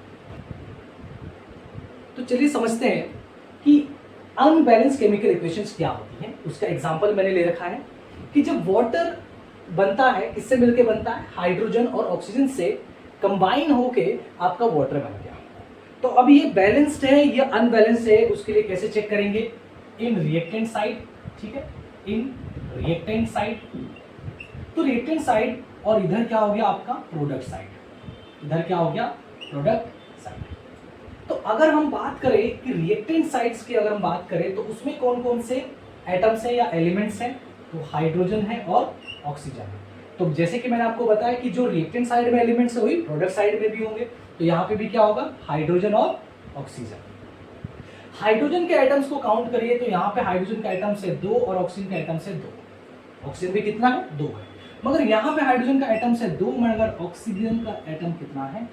[SPEAKER 1] तो चलिए समझते हैं कि अनबैलेंस्ड केमिकल इक्वेशंस क्या होती हैं। उसका एग्जांपल मैंने ले रखा है कि जब वाटर बनता है, किससे मिलके बनता है, हाइड्रोजन और ऑक्सीजन से कंबाइन होके आपका वाटर बन गया। तो अब ये बैलेंस्ड है या अनबैलेंस्ड है, उसके लिए कैसे चेक करेंगे, इन रिएक्टेंट साइड। ठीक है, इन रिएक्टेंट साइड, तो रिएक्टेंट साइड और इधर क्या हो गया आपका प्रोडक्ट साइड, इधर क्या हो गया प्रोडक्ट साइड। तो अगर हम बात करें कि रिएक्टेंट साइड्स की अगर हम बात करें तो उसमें कौन कौन से एटम्स हैं या एलिमेंट्स हैं, तो हाइड्रोजन है और ऑक्सीजन है। तो जैसे कि मैंने आपको बताया कि जो रिएक्टेंट साइड में एलिमेंट्स है वही प्रोडक्ट साइड में भी होंगे, तो यहाँ पे भी क्या होगा, हाइड्रोजन और ऑक्सीजन। हाइड्रोजन के एटम्स को काउंट करिए तो यहाँ पे हाइड्रोजन का एटम से 2 और ऑक्सीजन का एटम से 2, ऑक्सीजन भी कितना है 2 है, मगर यहाँ पे हाइड्रोजन का एटम से 2 मगर ऑक्सीजन का एटम कितना है 1 है।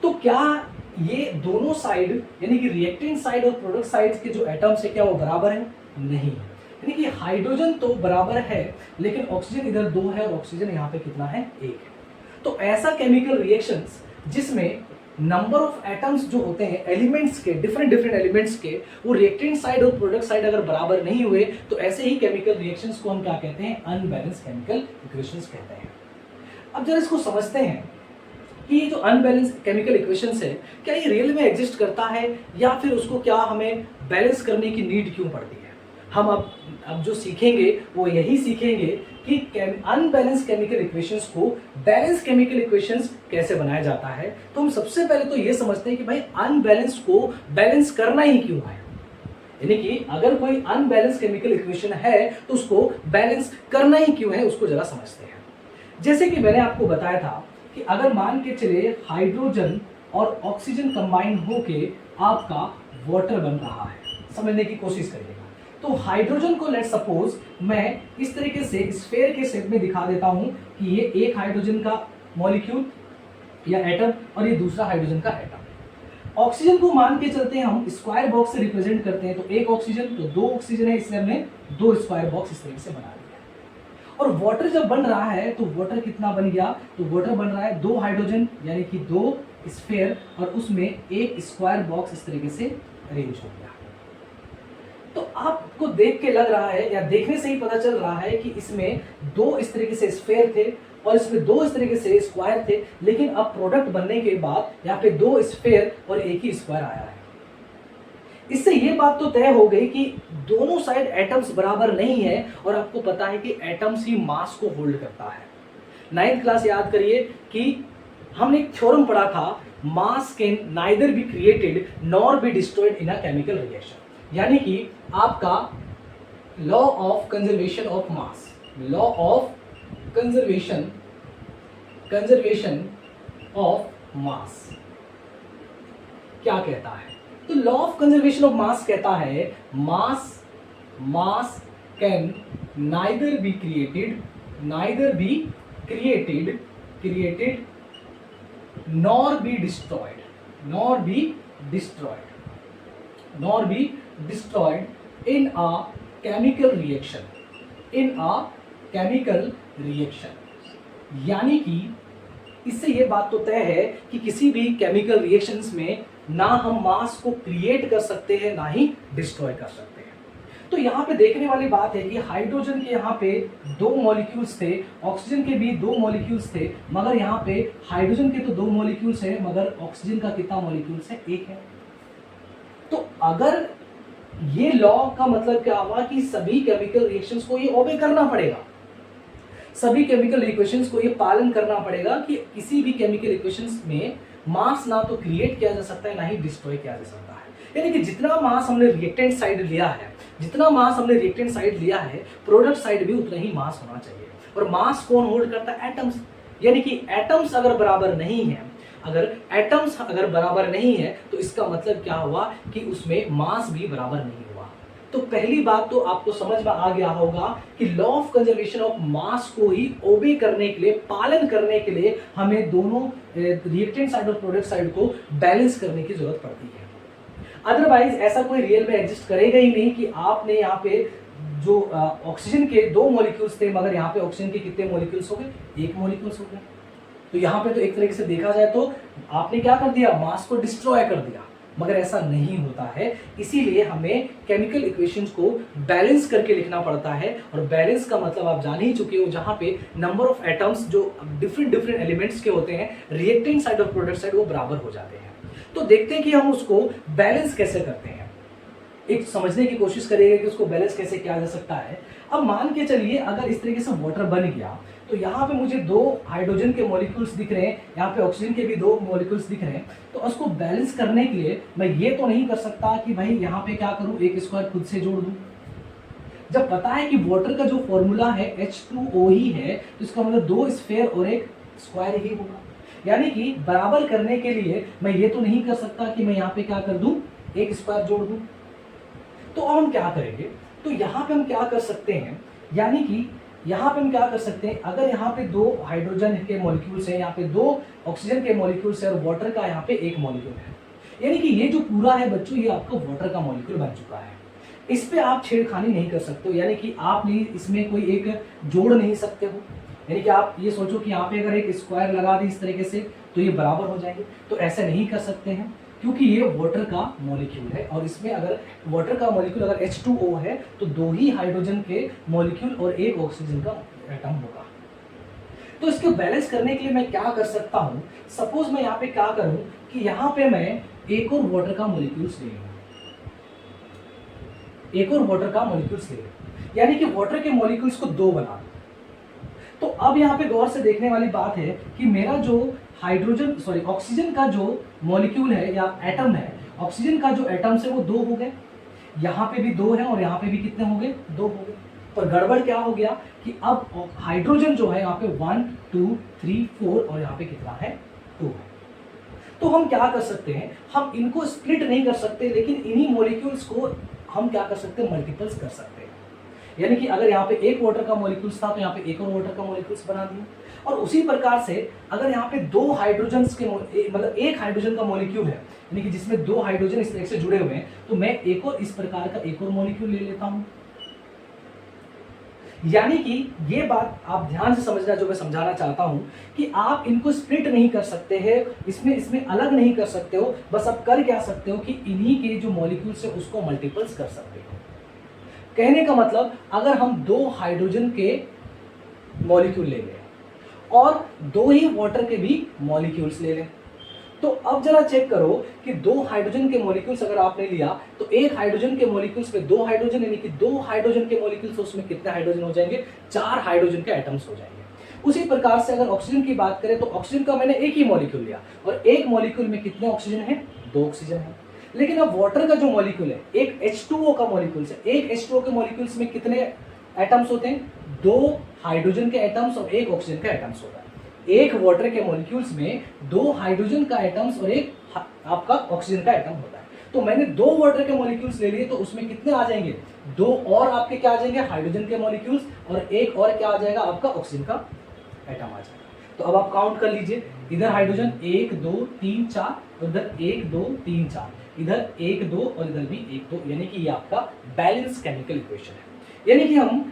[SPEAKER 1] तो क्या ये दोनों साइड यानी कि रिएक्टेंट साइड और प्रोडक्ट साइड के जो एटम्स है क्या वो बराबर है, नहीं, यानी कि हाइड्रोजन तो बराबर है लेकिन ऑक्सीजन इधर 2 है और ऑक्सीजन यहाँ पे कितना है 1 है। तो ऐसा केमिकल रिएक्शंस जिसमें नंबर ऑफ एटम्स जो होते हैं एलिमेंट्स के, डिफरेंट एलिमेंट्स के, वो रिएक्टेंट साइड और प्रोडक्ट साइड अगर बराबर नहीं हुए तो ऐसे ही केमिकल रिएक्शंस को हम क्या कहते हैं, अनबैलेंस्ड केमिकल इक्वेशंस कहते हैं। अब जरा इसको समझते हैं कि ये जो अनबैलेंस्ड केमिकल इक्वेशंस है क्या ये रियल में एग्जिस्ट करता है या फिर उसको क्या हमें बैलेंस करने की नीड क्यों पड़ती है। हम अब जो सीखेंगे वो यही सीखेंगे कि अनबैलेंस केमिकल इक्वेशंस को बैलेंस केमिकल इक्वेशंस कैसे बनाया जाता है। तो हम सबसे पहले तो ये समझते हैं कि भाई अनबैलेंस को बैलेंस करना ही क्यों है, यानी कि अगर कोई अनबैलेंस केमिकल इक्वेशन है तो उसको बैलेंस करना ही क्यों है, उसको जरा समझते हैं। जैसे कि मैंने आपको बताया था कि अगर मान के चले हाइड्रोजन और ऑक्सीजन कंबाइन होके आपका वाटर बन रहा है, समझने की कोशिश करिएगा। तो हाइड्रोजन को लेट सपोज मैं इस तरीके से स्फेयर के शेप में दिखा देता हूं कि ये एक हाइड्रोजन का मॉलिक्यूल या एटम और ये दूसरा हाइड्रोजन का एटम। ऑक्सीजन को मान के चलते हैं हम स्क्वायर बॉक्स से रिप्रेजेंट करते हैं, तो एक ऑक्सीजन तो 2 ऑक्सीजन है, इसलिए हमने 2 स्क्वायर बॉक्स इस तरीके से बना दिया। और वाटर जब बन रहा है तो वाटर कितना बन गया, तो वाटर बन रहा है 2 हाइड्रोजन यानी कि 2 स्फेयर और उसमें एक स्क्वायर बॉक्स इस तरीके से अरेंज हो गया। तो आपको देख के लग रहा है या देखने से ही पता चल रहा है कि इसमें 2 इस तरीके से स्फेयर थे और इसमें 2 इस तरीके से स्क्वायर थे, लेकिन अब प्रोडक्ट बनने के बाद यहाँ पे 2 स्फेयर और एक ही स्क्वायर आया है। इससे ये बात तो तय हो गई कि दोनों साइड एटम्स बराबर नहीं है और आपको पता है कि एटम्स ही मास को होल्ड करता है। 9th क्लास याद करिए कि हमने एक थ्योरम पढ़ा था, मास can neither be created nor be destroyed in a chemical reaction, यानी कि आपका law of conservation of mass, law of conservation of mass क्या कहता है, तो law of conservation of mass कहता है मास can neither be created nor be destroyed in a chemical reaction, यानी कि इससे ये बात तो तय है कि किसी भी केमिकल रिएक्शंस में ना हम मास को क्रिएट कर सकते हैं ना ही डिस्ट्रॉय कर सकते हैं। तो यहाँ पे देखने वाली बात है कि हाइड्रोजन के यहाँ पे 2 मॉलिक्यूल्स थे, ऑक्सीजन के भी 2 मॉलिक्यूल्स थे, मगर यहाँ पे हाइड्रोजन के तो 2 मॉलिक्यूल्स है मगर ऑक्सीजन का कितना मॉलिक्यूल्स है, 1 है। तो अगर ये लॉ का मतलब क्या हुआ कि सभी केमिकल रिएक्शंस को ये ओबे करना पड़ेगा, सभी केमिकल इक्वेशंस को ये पालन करना पड़ेगा कि किसी भी केमिकल इक्वेशंस में मास ना तो क्रिएट किया जा सकता है ना ही डिस्ट्रॉय किया जा सकता है। यानी कि जितना मास हमने रिएक्टेंट साइड लिया है, जितना मास हमने रिएक्टेंट साइड लिया है, प्रोडक्ट साइड भी उतना ही मास होना चाहिए। और मास कौन होल्ड करता है? एटम्स। यानी कि एटम्स अगर बराबर नहीं है, अगर एटम्स अगर बराबर नहीं है तो इसका मतलब क्या हुआ कि उसमें मास भी बराबर नहीं हुआ। तो पहली बात तो आपको समझ में आ गया होगा कि law of conservation of mass को ही ओबे करने के लिए, पालन करने के लिए हमें दोनों रिएक्टेंट साइड और प्रोडक्ट साइड को बैलेंस करने की जरूरत पड़ती है। अदरवाइज ऐसा कोई रियल में एग्जिस्ट करेगा ही नहीं कि आपने यहाँ पे जो ऑक्सीजन के 2 मॉलिक्यूल्स थे, मगर यहाँ पे ऑक्सीजन के कितने मॉलिक्यूल्स हो गए? 1 मॉलिक्यूल्स हो गए। तो यहाँ पे तो एक तरीके से देखा जाए तो आपने क्या कर दिया? मास को डिस्ट्रॉय कर दिया। मगर ऐसा नहीं होता है, इसीलिए हमें केमिकल इक्वेशंस को बैलेंस करके लिखना पड़ता है। और बैलेंस का मतलब आप जान ही चुके हो, जहां पे नंबर ऑफ एटम्स जो डिफरेंट एलिमेंट्स के होते हैं, रिएक्टिंग साइड और प्रोडक्ट साइड, वो बराबर हो जाते हैं। तो देखते हैं कि हम उसको बैलेंस कैसे करते हैं, एक समझने की कोशिश करेंगे कि उसको बैलेंस कैसे किया जा सकता है। अब मान के चलिए अगर इस तरीके से वाटर बन गया, तो यहाँ पे मुझे 2 हाइड्रोजन के मॉलिक्यूल्स दिख रहे हैं, यहाँ पे ऑक्सीजन के भी 2 मॉलिक्यूल्स दिख रहे हैं। तो उसको बैलेंस करने के लिए मैं ये तो नहीं कर सकता कि भाई यहाँ पे क्या करूँ, एक स्क्वायर खुद से जोड़ दूँ। जब पता है कि वाटर का जो फॉर्मूला है H2O ही है, तो इसका मतलब 2 स्फीयर और एक स्क्वायर ही होगा। यानी कि बराबर करने के लिए मैं ये तो नहीं कर सकता कि मैं यहाँ पे क्या कर दूं, एक स्क्वायर जोड़ दूं। तो अब हम क्या करेंगे? तो यहाँ पे हम क्या कर सकते हैं, यानी कि यहाँ पे हम क्या कर सकते हैं, अगर यहाँ पे 2 हाइड्रोजन के मॉलिक्यूल्स हैं, यहाँ पे 2 ऑक्सीजन के मॉलिक्यूल्स हैं और वाटर का यहाँ पे 1 मॉलिक्यूल है, यानी कि ये जो पूरा है बच्चों, ये आपका वाटर का मॉलिक्यूल बन चुका है। इस पे आप छेड़खानी नहीं कर सकते हो, यानी कि आप नहीं इसमें कोई एक जोड़ नहीं सकते हो। यानी कि आप ये सोचो कि यहाँ पे अगर एक स्क्वायर लगा दी इस तरीके से तो ये बराबर हो जाएंगे, तो ऐसे नहीं कर सकते हैं, क्योंकि ये वाटर का मॉलिक्यूल है। और इसमें अगर वाटर का मॉलिक्यूल अगर H2O है तो 2 ही हाइड्रोजन के मॉलिक्यूल और 1 ऑक्सीजन का एटम होगा। तो इसको बैलेंस करने के लिए मैं क्या कर सकता हूं, सपोज मैं यहाँ पे क्या करूं कि यहाँ पे मैं एक और वाटर का मॉलिक्यूल्स ले लूं, एक और वाटर का मॉलिक्यूल्स ले लूं, यानी कि वाटर के मॉलिक्यूल्स को 2 बना दूं। तो अब यहाँ पे गौर से देखने वाली बात है कि मेरा जो ऑक्सीजन का जो मॉलिक्यूल है या एटम है, ऑक्सीजन का जो एटम्स है वो 2 हो गए, यहाँ पे भी 2 है और यहाँ पे भी कितने हो गए? 2 हो गए। पर गड़बड़ क्या हो गया कि अब हाइड्रोजन जो है यहाँ पे 1 2 3 4 और यहाँ पे कितना है? 2 है। तो हम क्या कर सकते हैं, हम इनको स्प्लिट नहीं कर सकते, लेकिन इन्हीं मॉलिक्यूल्स को हम क्या कर सकते हैं? मल्टीपल्स कर सकते हैं। यानी कि अगर यहाँ पे एक वाटर का मॉलिक्यूल्स था तो यहाँ पे एक और वाटर का मॉलिक्यूल्स बना दिया। और उसी प्रकार से अगर यहाँ पे 2 हाइड्रोजन के मतलब एक हाइड्रोजन का मॉलिक्यूल है, यानी कि जिसमें 2 हाइड्रोजन इस तरह से जुड़े हुए हैं, तो मैं एक और इस प्रकार का एक और मॉलिक्यूल ले लेता हूं। यानी कि ये बात आप ध्यान से समझना, जो मैं समझाना चाहता हूं कि आप इनको स्प्लिट नहीं कर सकते हैं, इसमें अलग नहीं कर सकते हो। बस आप कर क्या सकते हो कि इन्हीं के जो मॉलिक्यूल्स है उसको मल्टीपल्स कर सकते हो। कहने का मतलब अगर हम 2 हाइड्रोजन के मॉलिक्यूल ले लें और 2 ही वाटर के भी मॉलिक्यूल्स ले लें, तो अब जरा चेक करो कि 2 हाइड्रोजन के मॉलिक्यूल्स अगर आपने लिया तो एक हाइड्रोजन के मॉलिक्यूल्स में 2 हाइड्रोजन, यानी कि 2 हाइड्रोजन के मॉलिक्यूल्स, उसमें कितने हाइड्रोजन हो जाएंगे? 4 हाइड्रोजन के एटम्स हो जाएंगे। उसी प्रकार से अगर ऑक्सीजन की बात करें तो ऑक्सीजन का मैंने एक ही मॉलिक्यूल लिया और एक मॉलिक्यूल में कितने ऑक्सीजन है? 2 ऑक्सीजन है। लेकिन अब वाटर का जो मॉलिक्यूल है, एक H2O का मॉलिक्यूल है, एक H2O के मॉलिक्यूल्स में कितने एटम्स होते हैं? 2 हाइड्रोजन के एटम्स और 1 ऑक्सीजन का एटम्स होता है। एक वाटर के मॉलिक्यूल्स में 2 हाइड्रोजन का एटम्स और एक आपका ऑक्सीजन का एटम होता है। तो मैंने 2 वाटर के मॉलिक्यूल्स ले लिए, तो उसमें कितने आ जाएंगे? 2 और आपके क्या आ जाएंगे? हाइड्रोजन के मॉलिक्यूल्स, और एक और क्या आ जाएगा? आपका ऑक्सीजन का एटम आ जाएगा। तो अब आप काउंट कर लीजिए, इधर हाइड्रोजन 1 2 3 4, उधर 1 2 3 4, इधर 1 2 और इधर भी 1 2, यानी कि ये आपका बैलेंस केमिकल इक्वेशन है। यानी कि हम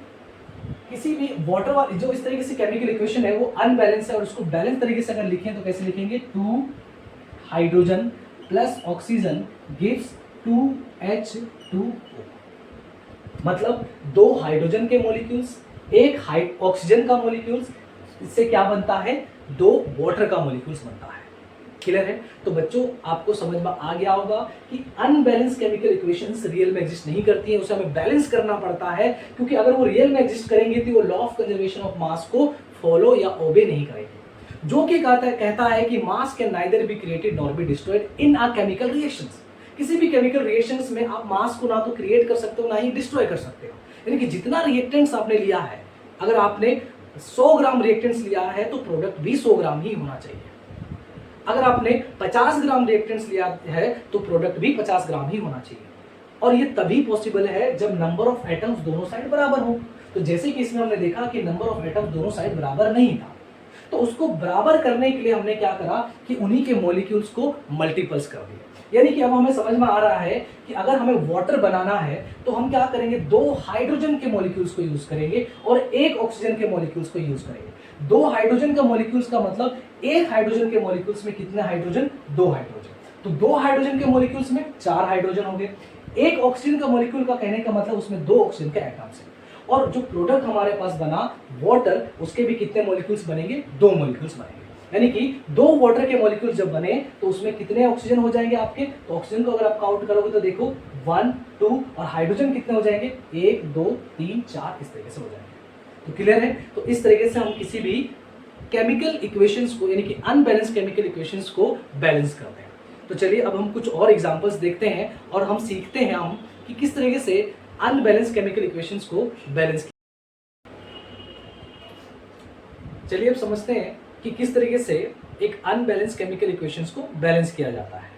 [SPEAKER 1] किसी भी वाटर वाली जो इस तरीके से केमिकल इक्वेशन है वो अनबैलेंस है, और उसको बैलेंस तरीके से अगर लिखें तो कैसे लिखेंगे? 2 hydrogen plus oxygen gives 2H2O। मतलब 2 हाइड्रोजन के मॉलिक्यूल्स, एक ऑक्सीजन का मॉलिक्यूल्स, इससे क्या बनता है? 2 वाटर का मॉलिक्यूल्स बनता है। क्लियर है? तो बच्चों आपको समझ में आ गया होगा कि अनबैलेंस केमिकल इक्वेशंस रियल में एग्जिस्ट नहीं करती हैं, उसे हमें बैलेंस करना पड़ता है, क्योंकि अगर वो रियल में एग्जिस्ट करेंगे तो वो law of conservation of mass को फॉलो या ओबे नहीं करेंगे। जो कि कहता है कि मास can neither be created nor be destroyed in a chemical reactions. किसी भी केमिकल रिएक्शंस में आप मास को ना तो क्रिएट कर सकते हो ना ही डिस्ट्रॉय कर सकते हो। यानी कि जितना रिएक्टेंट्स आपने लिया है, अगर आपने 100 ग्राम रिएक्टेंट्स लिया है तो प्रोडक्ट भी 100 ग्राम ही होना चाहिए। अगर आपने 50 ग्राम रिएक्टेंट्स लिया है तो प्रोडक्ट भी 50 ग्राम ही होना चाहिए। और ये तभी पॉसिबल है जब नंबर ऑफ एटम्स दोनों साइड बराबर हो। तो जैसे कि इसमें हमने देखा कि नंबर ऑफ एटम्स दोनों साइड बराबर नहीं था, तो उसको बराबर करने के लिए हमने क्या करा कि उन्हीं के मॉलिक्यूल्स को मल्टीपल्स कर दिया। यानी कि अब हमें समझ में आ रहा है कि अगर हमें वाटर बनाना है तो हम क्या करेंगे, 2 हाइड्रोजन के मॉलिक्यूल्स को यूज करेंगे और 1 ऑक्सीजन के मॉलिक्यूल्स को यूज करेंगे। 2 हाइड्रोजन का मॉलिक्यूल्स का मतलब 1 हाइड्रोजन के मॉलिक्यूल्स में कितने हाइड्रोजन, 2 हाइड्रोजन। तो 2 हाइड्रोजन के मॉलिक्यूल्स में 4 हाइड्रोजन हो गए। 1 ऑक्सीजन का मॉलिक्यूल का कहने का मतलब उसमें 2 ऑक्सीजन के एटम्स हैं। और जो प्रोडक्ट हमारे पास बना वाटर, उसके भी कितने मॉलिक्यूल्स बनेंगे, 2 मॉलिक्यूल्स बनेंगे। यानी कि 2 वाटर के मॉलिक्यूल्स जब बने तो उसमें कितने ऑक्सीजन हो जाएंगे आपके, तो ऑक्सीजन को अगर आप काउंट करोगे तो देखो 1 2, और हाइड्रोजन कितने हो जाएंगे, 1 2 3 4, इस तरीके से हो जाएंगे। तो क्लियर है। तो इस तरीके से हम किसी भी केमिकल इक्वेशंस को, यानी कि अनबैलेंस केमिकल इक्वेशंस को बैलेंस करते हैं। तो चलिए अब हम कुछ और एग्जांपल्स देखते हैं और हम सीखते हैं हम कि किस तरीके से अनबैलेंस केमिकल इक्वेशंस को बैलेंस। चलिए अब समझते हैं कि किस तरीके से एक अनबैलेंस केमिकल इक्वेशंस को बैलेंस किया जाता है।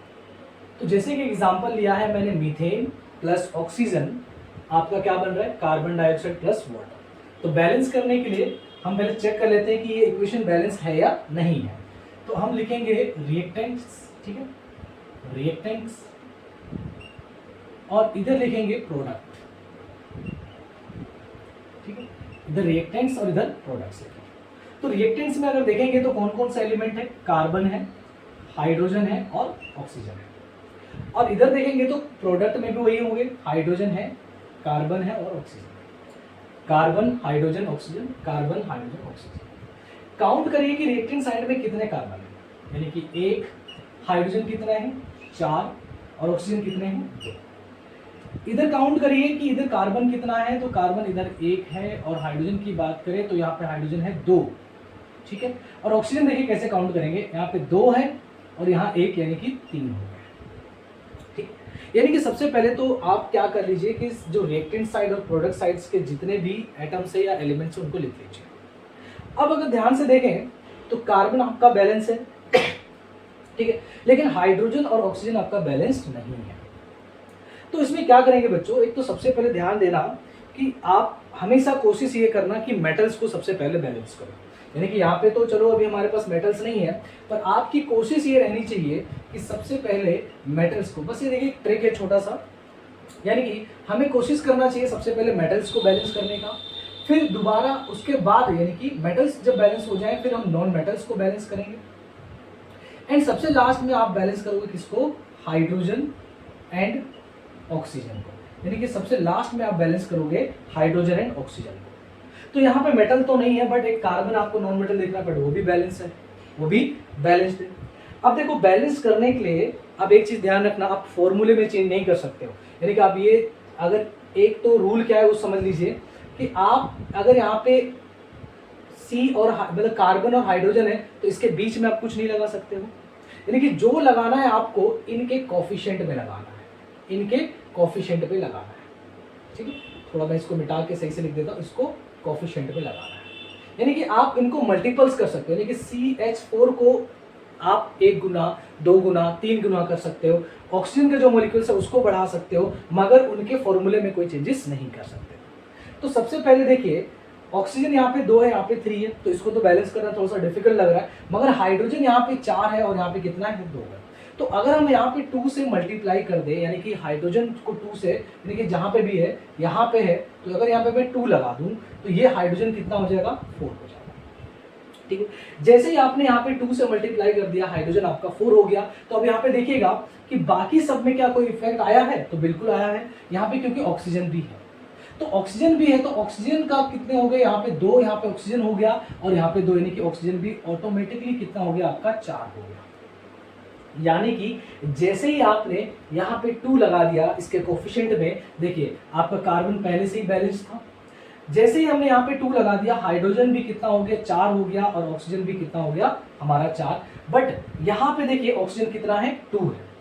[SPEAKER 1] तो जैसे कि एग्जांपल लिया है मैंने, मीथेन प्लस ऑक्सीजन आपका क्या बन रहा है, कार्बन डाइऑक्साइड प्लस वाटर। तो बैलेंस करने के लिए हम पहले चेक कर लेते हैं कि ये इक्वेशन बैलेंस है या नहीं है। तो हम लिखेंगे रिएक्टेंट्स, ठीक है, रिएक्टेंट्स, और इधर लिखेंगे प्रोडक्ट, ठीक है, इधर रिएक्टेंट्स और इधर प्रोडक्ट्स लिखेंगे। तो रिएक्टेंट्स में अगर देखेंगे तो कौन कौन सा एलिमेंट है, कार्बन है, हाइड्रोजन है और ऑक्सीजन है। और इधर देखेंगे तो प्रोडक्ट में भी वही होंगे, हाइड्रोजन है, कार्बन है और oxygen. Carbon hydrogen oxygen, carbon hydrogen oxygen. Count करिए कि रिएक्टेंट साइड में कितने कार्बन है, यानी कि 1, हाइड्रोजन कितना है 4 और ऑक्सीजन कितने हैं 2। इधर काउंट करिए कि इधर कार्बन कितना है, तो कार्बन इधर 1 है, और हाइड्रोजन की बात करें तो यहाँ पे हाइड्रोजन है 2, ठीक है। और ऑक्सीजन देखिए कैसे काउंट करेंगे, यहाँ पे 2 है और यहाँ 1, यानी कि 3 हो गए, ठीक। यानी कि सबसे पहले तो आप क्या कर लीजिए कि जो रिएक्टेंट साइड और प्रोडक्ट साइड्स के जितने भी एटम्स है या एलिमेंट्स है उनको लिख लीजिए। अब अगर ध्यान से देखें तो कार्बन आपका बैलेंस है, ठीक है, लेकिन हाइड्रोजन और ऑक्सीजन आपका बैलेंस नहीं है। तो इसमें क्या करेंगे बच्चों, एक तो सबसे पहले ध्यान देना कि आप हमेशा कोशिश ये करना कि मेटल्स को सबसे पहले बैलेंस करो। यानी कि यहाँ पे तो चलो अभी हमारे पास मेटल्स नहीं है, पर आपकी कोशिश ये रहनी चाहिए कि सबसे पहले मेटल्स को, बस ये देखिए ट्रिक है छोटा सा, यानी कि हमें कोशिश करना चाहिए सबसे पहले मेटल्स को बैलेंस करने का, फिर दोबारा उसके बाद यानी कि मेटल्स जब बैलेंस हो जाए फिर हम नॉन मेटल्स को बैलेंस करेंगे, एंड सबसे लास्ट में आप बैलेंस करोगे किसको, हाइड्रोजन एंड ऑक्सीजन को। यानी कि सबसे लास्ट में आप बैलेंस करोगे हाइड्रोजन एंड ऑक्सीजन को। तो यहाँ पे मेटल तो नहीं है, बट एक कार्बन आपको नॉन मेटल देखना पड़े, वो भी बैलेंस है, वो भी बैलेंस्ड है। अब देखो बैलेंस करने के लिए अब एक चीज ध्यान रखना, आप फॉर्मूले में चेंज नहीं कर सकते हो। यानी कि आप ये अगर एक तो रूल क्या है वो समझ लीजिए कि आप अगर यहाँ पे सी और मतलब कार्बन और हाइड्रोजन है तो इसके बीच में आप कुछ नहीं लगा सकते हो। यानी कि जो लगाना है आपको इनके कोफिशिएंट में लगाना है, इनके कोफिशिएंट पे लगाना है, ठीक है। थोड़ा मैं इसको मिटा के सही से लिख देता हूँ, इसको कोफिशिएंट पे लगाना है। यानी कि आप इनको मल्टीपल्स कर सकते हो, यानी कि CH4 को आप 1 गुना 2 गुना 3 गुना कर सकते हो, ऑक्सीजन के जो मॉलिक्यूल्स है उसको बढ़ा सकते हो, मगर उनके फॉर्मूले में कोई चेंजेस नहीं कर सकते। तो सबसे पहले देखिए ऑक्सीजन यहाँ पे 2 है, यहाँ पे 3 है, तो इसको तो बैलेंस करना थोड़ा सा डिफिकल्ट लग रहा है, मगर हाइड्रोजन यहाँ पे 4 है और यहाँ पे कितना है 2 है। तो अगर हम यहाँ पे 2 से मल्टीप्लाई कर दे, यानी कि हाइड्रोजन को 2 से, यानी कि जहाँ पे भी है यहाँ पे है, तो अगर यहाँ पे मैं 2 लगा दूं तो ये हाइड्रोजन कितना हो जाएगा 4 हो जाएगा, ठीक है। जैसे ही आपने यहाँ पे 2 से मल्टीप्लाई कर दिया, हाइड्रोजन आपका 4 हो गया। तो अब यहाँ पे देखिएगा कि बाकी सब में क्या कोई इफेक्ट आया है, तो बिल्कुल आया है यहाँ पे, क्योंकि ऑक्सीजन भी है। तो ऑक्सीजन भी है तो ऑक्सीजन का कितने हो गए, यहाँ पे 2, यहाँ पे ऑक्सीजन हो गया और यहाँ पे 2, यानी कि ऑक्सीजन भी ऑटोमेटिकली कितना हो गया आपका 4 हो गया। यानी कि जैसे ही आपने यहाँ पे 2 लगा दिया इसके कोफिशिएंट में, देखिए आपका कार्बन पहले से ही बैलेंस था, जैसे ही हमने यहाँ पे 2 लगा दिया, हाइड्रोजन भी कितना हो गया, 4 हो गया, और ऑक्सीजन भी कितना हो गया हमारा 4। बट यहाँ पे देखिए ऑक्सीजन कितना है, 2 है।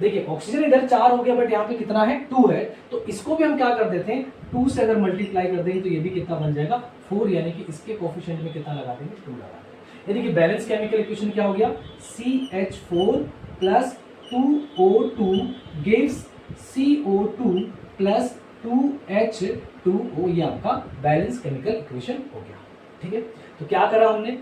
[SPEAKER 1] देखिए ऑक्सीजन इधर 4 हो गया, बट यहाँ पे कितना है, 2 है। तो इसको भी हम क्या कर देते हैं, 2 से अगर मल्टीप्लाई कर देंगे तो ये भी कितना बन जाएगा, 4, यानी कि इसके कोफिशिएंट में कितना लगा देंगे, 2 लगा देंगे। यानी कि बैलेंस केमिकल इक्वेशन क्या हो गया, CH4 plus 2O2 gives CO2 plus 2H2O, ये आपका बैलेंस केमिकल इक्वेशन हो गया। ठीक है, तो क्या करा हमने,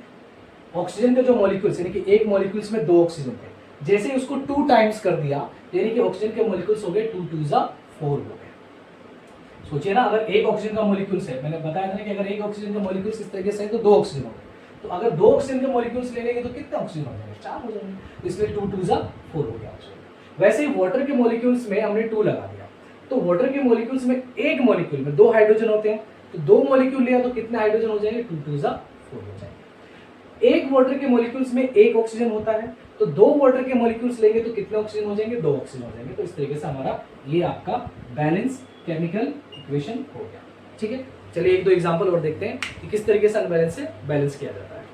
[SPEAKER 1] ऑक्सीजन के जो मॉलिक्यूल्स, यानी कि एक मॉलिक्यूल्स में 2 ऑक्सीजन थे, जैसे ही उसको 2 टाइम्स कर दिया, यानी कि ऑक्सीजन के मॉलिक्यूल्स हो गए 2 2 4 हो गए। सोचिए ना, अगर एक ऑक्सीजन का मॉलिक्यूल्स है, मैंने बताया था ना कि अगर एक ऑक्सीजन का मॉलिक्यूल्स इस तरीके से है तो 2 ऑक्सीजन हो गए। तो अगर 2 ऑक्सीजन के मॉलिक्यूल्स ले लेंगे तो कितने ऑक्सीजन हो जाएंगे, 4 हो जाएंगे। तो इसलिए 2 2 4 हो गया ऑक्सीजन। वैसे ही वाटर के मॉलिक्यूल्स में हमने 2 लगा दिया, तो वाटर के मॉलिक्यूल्स में एक मॉलिक्यूल में 2 हाइड्रोजन होते हैं, तो 2 मॉलिक्यूल लिया तो कितने हाइड्रोजन हो जाएंगे, 2 2 4 हो जाएंगे। एक वाटर के मॉलिक्यूल्स में एक ऑक्सीजन होता है, तो 2 वाटर के मॉलिक्यूल्स लेंगे तो कितने ऑक्सीजन हो जाएंगे, 2 ऑक्सीजन हो जाएंगे। तो इस तरीके से हमारा ये आपका बैलेंस केमिकल इक्वेशन हो गया। ठीक है, चलिए एक दो एग्जांपल और देखते हैं कि किस तरीके से अनबैलेंस से बैलेंस किया जाता है।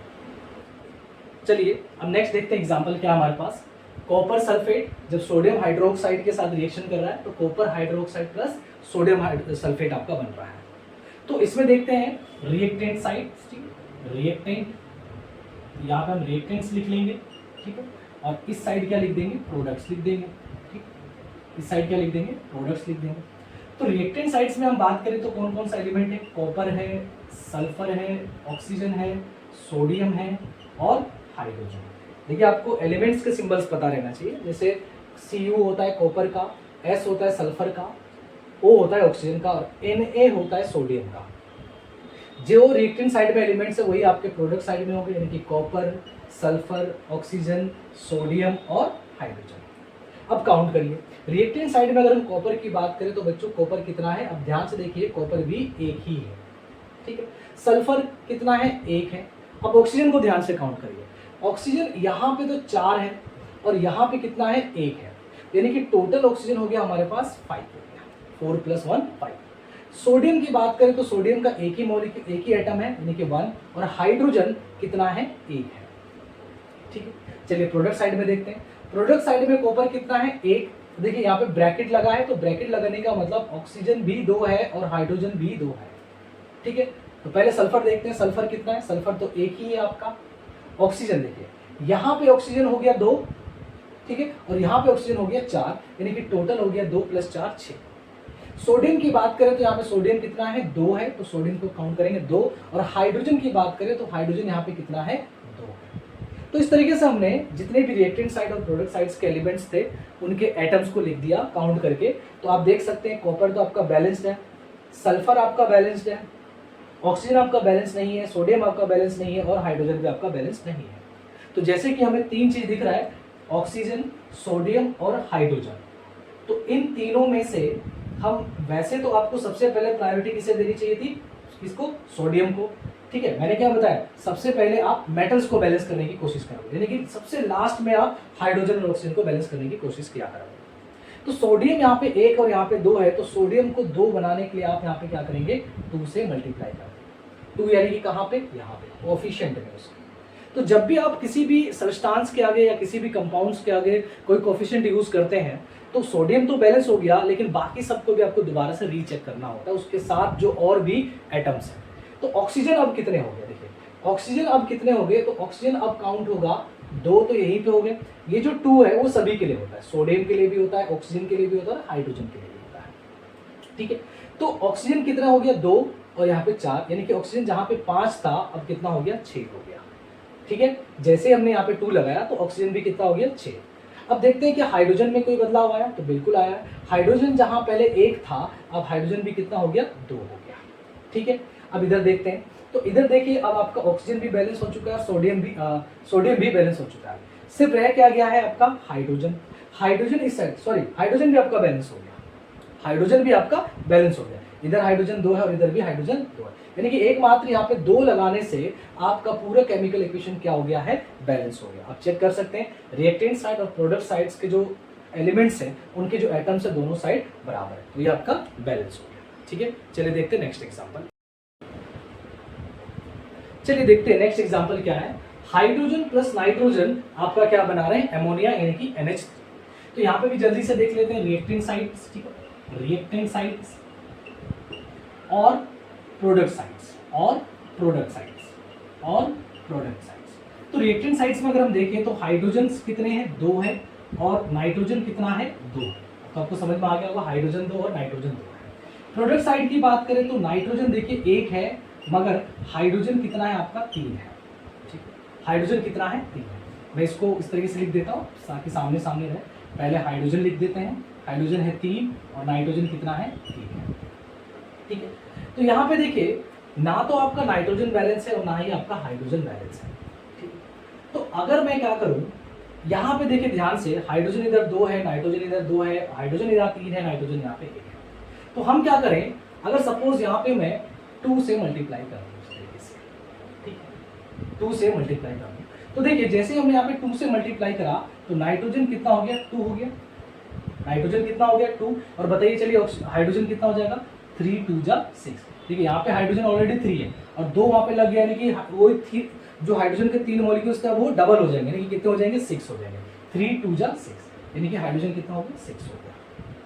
[SPEAKER 1] चलिए अब नेक्स्ट देखते हैं एग्जांपल क्या हमारे पास। कॉपर सल्फेट जब सोडियम हाइड्रोक्साइड के साथ रिएक्शन कर रहा है तो copper hydroxide plus sodium sulphate आपका बन रहा है। तो इसमें देखते हैं रिएक्टेंट साइड, रिएक्टेंट, यहाँ पे हम रिएक्टेंट्स लिख लेंगे। ठीक है, और इस साइड क्या लिख देंगे, प्रोडक्ट्स लिख देंगे। ठीक, इस साइड क्या लिख देंगे, प्रोडक्ट्स लिख देंगे। तो रिएक्टेंट साइड्स में हम बात करें तो कौन कौन सा एलिमेंट है, कॉपर है, सल्फर है, ऑक्सीजन है, सोडियम है और हाइड्रोजन। देखिए आपको एलिमेंट्स के सिंबल्स पता रहना चाहिए, जैसे Cu होता है कॉपर का, S होता है सल्फर का, O होता है ऑक्सीजन का और Na होता है सोडियम का। जो रिएक्टेंट साइड में एलिमेंट्स है वही आपके प्रोडक्ट साइड में होंगे, यानी कि कॉपर, सल्फर, ऑक्सीजन, सोडियम और हाइड्रोजन। अब काउंट करिए, रिएक्टेंट साइड में अगर हम कॉपर की बात करें तो बच्चों कॉपर कितना है, अब ध्यान से देखिए कॉपर भी एक ही है। ठीक है, सल्फर कितना है, 1 है। अब ऑक्सीजन को ध्यान से काउंट करिए, ऑक्सीजन यहाँ पे तो 4 है और यहाँ पे कितना है, 1 है, यानी कि टोटल ऑक्सीजन हो गया हमारे पास 5 हो गया, 4 + 1 5। सोडियम की बात करें तो सोडियम का एक ही मॉलिक्यूल, एक ही एटम है, यानी कि 1, और हाइड्रोजन कितना है, 1 है। ठीक है, चलिए प्रोडक्ट साइड में देखते हैं। प्रोडक्ट साइड में कॉपर कितना है, 1। देखिए यहाँ पे ब्रैकेट लगा है, तो ब्रैकेट लगाने का मतलब ऑक्सीजन भी 2 है और हाइड्रोजन भी 2 है। ठीक है, तो पहले सल्फर देखते हैं, सल्फर कितना है, सल्फर तो 1 ही है आपका। ऑक्सीजन देखिए, यहाँ पे ऑक्सीजन हो गया 2, ठीक है, और यहाँ पे ऑक्सीजन हो गया 4, यानी कि टोटल हो गया 2 + 4 6। सोडियम की बात करें तो यहाँ पे सोडियम कितना है, 2 है, तो सोडियम को काउंट करेंगे 2, और हाइड्रोजन की बात करें तो हाइड्रोजन यहाँ पे कितना है, 2 है। तो इस तरीके से हमने जितने भी रिएक्टेंट साइड और प्रोडक्ट साइड्स के एलिमेंट्स थे उनके एटम्स को लिख दिया काउंट करके। तो आप देख सकते हैं कॉपर तो आपका बैलेंस्ड है, सल्फर आपका बैलेंस्ड है, ऑक्सीजन आपका बैलेंस नहीं है, सोडियम आपका बैलेंस नहीं है और हाइड्रोजन भी आपका बैलेंस नहीं है। तो जैसे कि हमें 3 चीज दिख रहा है, ऑक्सीजन, सोडियम और हाइड्रोजन, तो इन तीनों में से हम, वैसे तो आपको सबसे पहले प्रायोरिटी किसे देनी चाहिए थी, किसको, सोडियम को। ठीक है, मैंने क्या बताया, सबसे पहले आप मेटल्स को बैलेंस करने की कोशिश करोगे, यानी कि सबसे लास्ट में आप हाइड्रोजन और ऑक्सीजन को बैलेंस करने की कोशिश किया करोगे। तो सोडियम यहाँ पे 1 और यहाँ पे 2 है, तो सोडियम को 2 बनाने के लिए आप यहाँ पे क्या करेंगे, 2 से मल्टीप्लाई करेंगे। 2 यानी कि कहाँ पे, यहाँ पे कोएफिशिएंट में उसके। तो जब भी आप किसी भी सब्सटेंस के आगे या किसी भी कंपाउंड्स के आगे कोई कोएफिशिएंट यूज करते हैं तो सोडियम तो बैलेंस हो गया, लेकिन बाकी सबको भी आपको दोबारा से रीचेक करना होता है, उसके साथ जो और भी एटम्स हैं। तो ऑक्सीजन अब कितने हो गए, देखिए ऑक्सीजन अब कितने हो गए, तो ऑक्सीजन अब काउंट होगा 2 तो यहीं पे हो गए, ये जो 2 है वो सभी के लिए होता है, सोडियम के लिए भी होता है, ऑक्सीजन के लिए भी होता है, हाइड्रोजन के लिए भी होता है। ठीक है, तो ऑक्सीजन कितना हो गया, 2 और यहाँ पे 4, यानी कि ऑक्सीजन जहाँ पे 5 था अब कितना हो गया, 6 हो गया। ठीक है, जैसे हमने यहाँ पे 2 लगाया तो ऑक्सीजन भी कितना हो गया, 6। अब देखते हैं कि हाइड्रोजन में कोई बदलाव आया, तो बिल्कुल आया। हाइड्रोजन जहां पहले 1 था अब हाइड्रोजन भी कितना हो गया, 2 हो गया। ठीक है, अब इधर देखते हैं, तो इधर देखिए अब आपका ऑक्सीजन भी बैलेंस हो चुका है, सोडियम भी बैलेंस हो चुका है। सिर्फ रह क्या गया है आपका हाइड्रोजन। हाइड्रोजन इस साइड, सॉरी हाइड्रोजन भी आपका बैलेंस हो गया, हाइड्रोजन भी आपका बैलेंस हो गया। इधर हाइड्रोजन 2 है और इधर भी हाइड्रोजन 2 है, यानी कि एकमात्र यहाँ पे 2 लगाने से आपका पूरा केमिकल इक्वेशन क्या हो गया है, बैलेंस हो गया। आप चेक कर सकते हैं रिएक्टेंट साइड और प्रोडक्ट साइड्स के जो एलिमेंट्स हैं उनके जो एटम्स है दोनों साइड बराबर है, तो ये आपका बैलेंस हो गया। ठीक है, चलिए देखते हैं नेक्स्ट एग्जांपल। चलिए देखते हैं नेक्स्ट एग्जांपल क्या है। हाइड्रोजन प्लस नाइट्रोजन आपका क्या बना रहे हैं, एमोनिया यानी कि NH। तो यहाँ पे भी जल्दी से देख लेते हैं रिएक्टेंट साइड्स, ठीक है, रिएक्टेंट साइड्स और प्रोडक्ट साइड्स और प्रोडक्ट साइड्स और प्रोडक्ट साइड्स। तो रिएक्टेंट साइड्स में अगर हम देखें तो हाइड्रोजन कितने हैं, 2 है, और नाइट्रोजन कितना है, 2। तो आपको समझ में आ गया होगा हाइड्रोजन 2 और नाइट्रोजन 2 है। प्रोडक्ट साइड की बात करें तो नाइट्रोजन देखिए 1 है, मगर हाइड्रोजन कितना है आपका, 3 है। ठीक है, हाइड्रोजन कितना है, 3 है। मैं इसको इस तरीके से लिख देता हूँ ताकि सामने सामने रहे। पहले हाइड्रोजन लिख देते हैं, हाइड्रोजन है 3 और नाइट्रोजन कितना है, 3 है। ठीक है, तो यहाँ पे देखिए ना तो आपका नाइट्रोजन बैलेंस है और ना ही आपका हाइड्रोजन बैलेंस है। ठीक है, तो अगर मैं क्या करूँ, यहाँ पे देखिए ध्यान से, हाइड्रोजन इधर 2 है, नाइट्रोजन इधर 2 है, हाइड्रोजन इधर 3 है, नाइट्रोजन यहाँ पे 1 है। तो हम क्या करें, अगर सपोज यहाँ पे मैं 2 से मल्टीप्लाई कर दूँ इस तरीके से, ठीक है, 2 से मल्टीप्लाई कर दूँ, तो देखिए जैसे हमने यहाँ पे 2 से मल्टीप्लाई करा तो नाइट्रोजन कितना हो गया, 2 हो गया। नाइट्रोजन कितना हो गया, 2। और बताइए चलिए हाइड्रोजन कितना हो जाएगा, 3 2 जा 6। देखिए यहाँ पे हाइड्रोजन ऑलरेडी 3 है और 2 वहाँ पे लग गया, यानी कि वो जो हाइड्रोजन के 3 मॉलिक्यूल्स थे वो डबल हो जाएंगे, यानी कि कितने हो जाएंगे, 6 हो जाएंगे। 3 2 जा 6, यानी कि हाइड्रोजन कितना हो गया, 6 हो गया।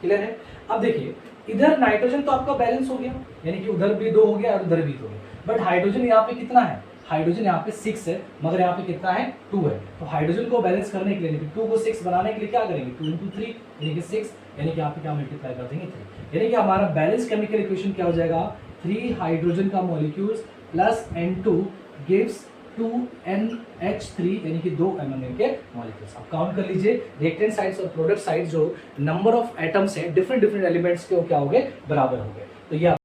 [SPEAKER 1] क्लियर है। अब देखिए इधर नाइट्रोजन तो आपका बैलेंस हो गया, यानी कि उधर भी 2 हो गया और उधर भी 2 हो गया, बट हाइड्रोजन यहाँ पे कितना है, हाइड्रोजन यहाँ पे 6 है, मगर यहाँ पे कितना है, 2 है। तो हाइड्रोजन को बैलेंस करने के लिए 2 को 6 बनाने के लिए क्या करेंगे, 2 × 3 यानी कि 6, यानी कि यहाँ पे क्या मल्टीप्लाई कर देंगे, 3। यानी कि हमारा बैलेंस केमिकल इक्वेशन क्या हो जाएगा, 3 हाइड्रोजन का molecules plus N2 gives 2NH3, यानी कि 2 अमोनिया के मॉलिक्यूल्स। आप काउंट कर लीजिए, रिएक्टेंट साइड्स और प्रोडक्ट साइड्स जो नंबर ऑफ एटम्स है डिफरेंट डिफरेंट एलिमेंट्स के क्या हो गए, बराबर हो गए। तो ये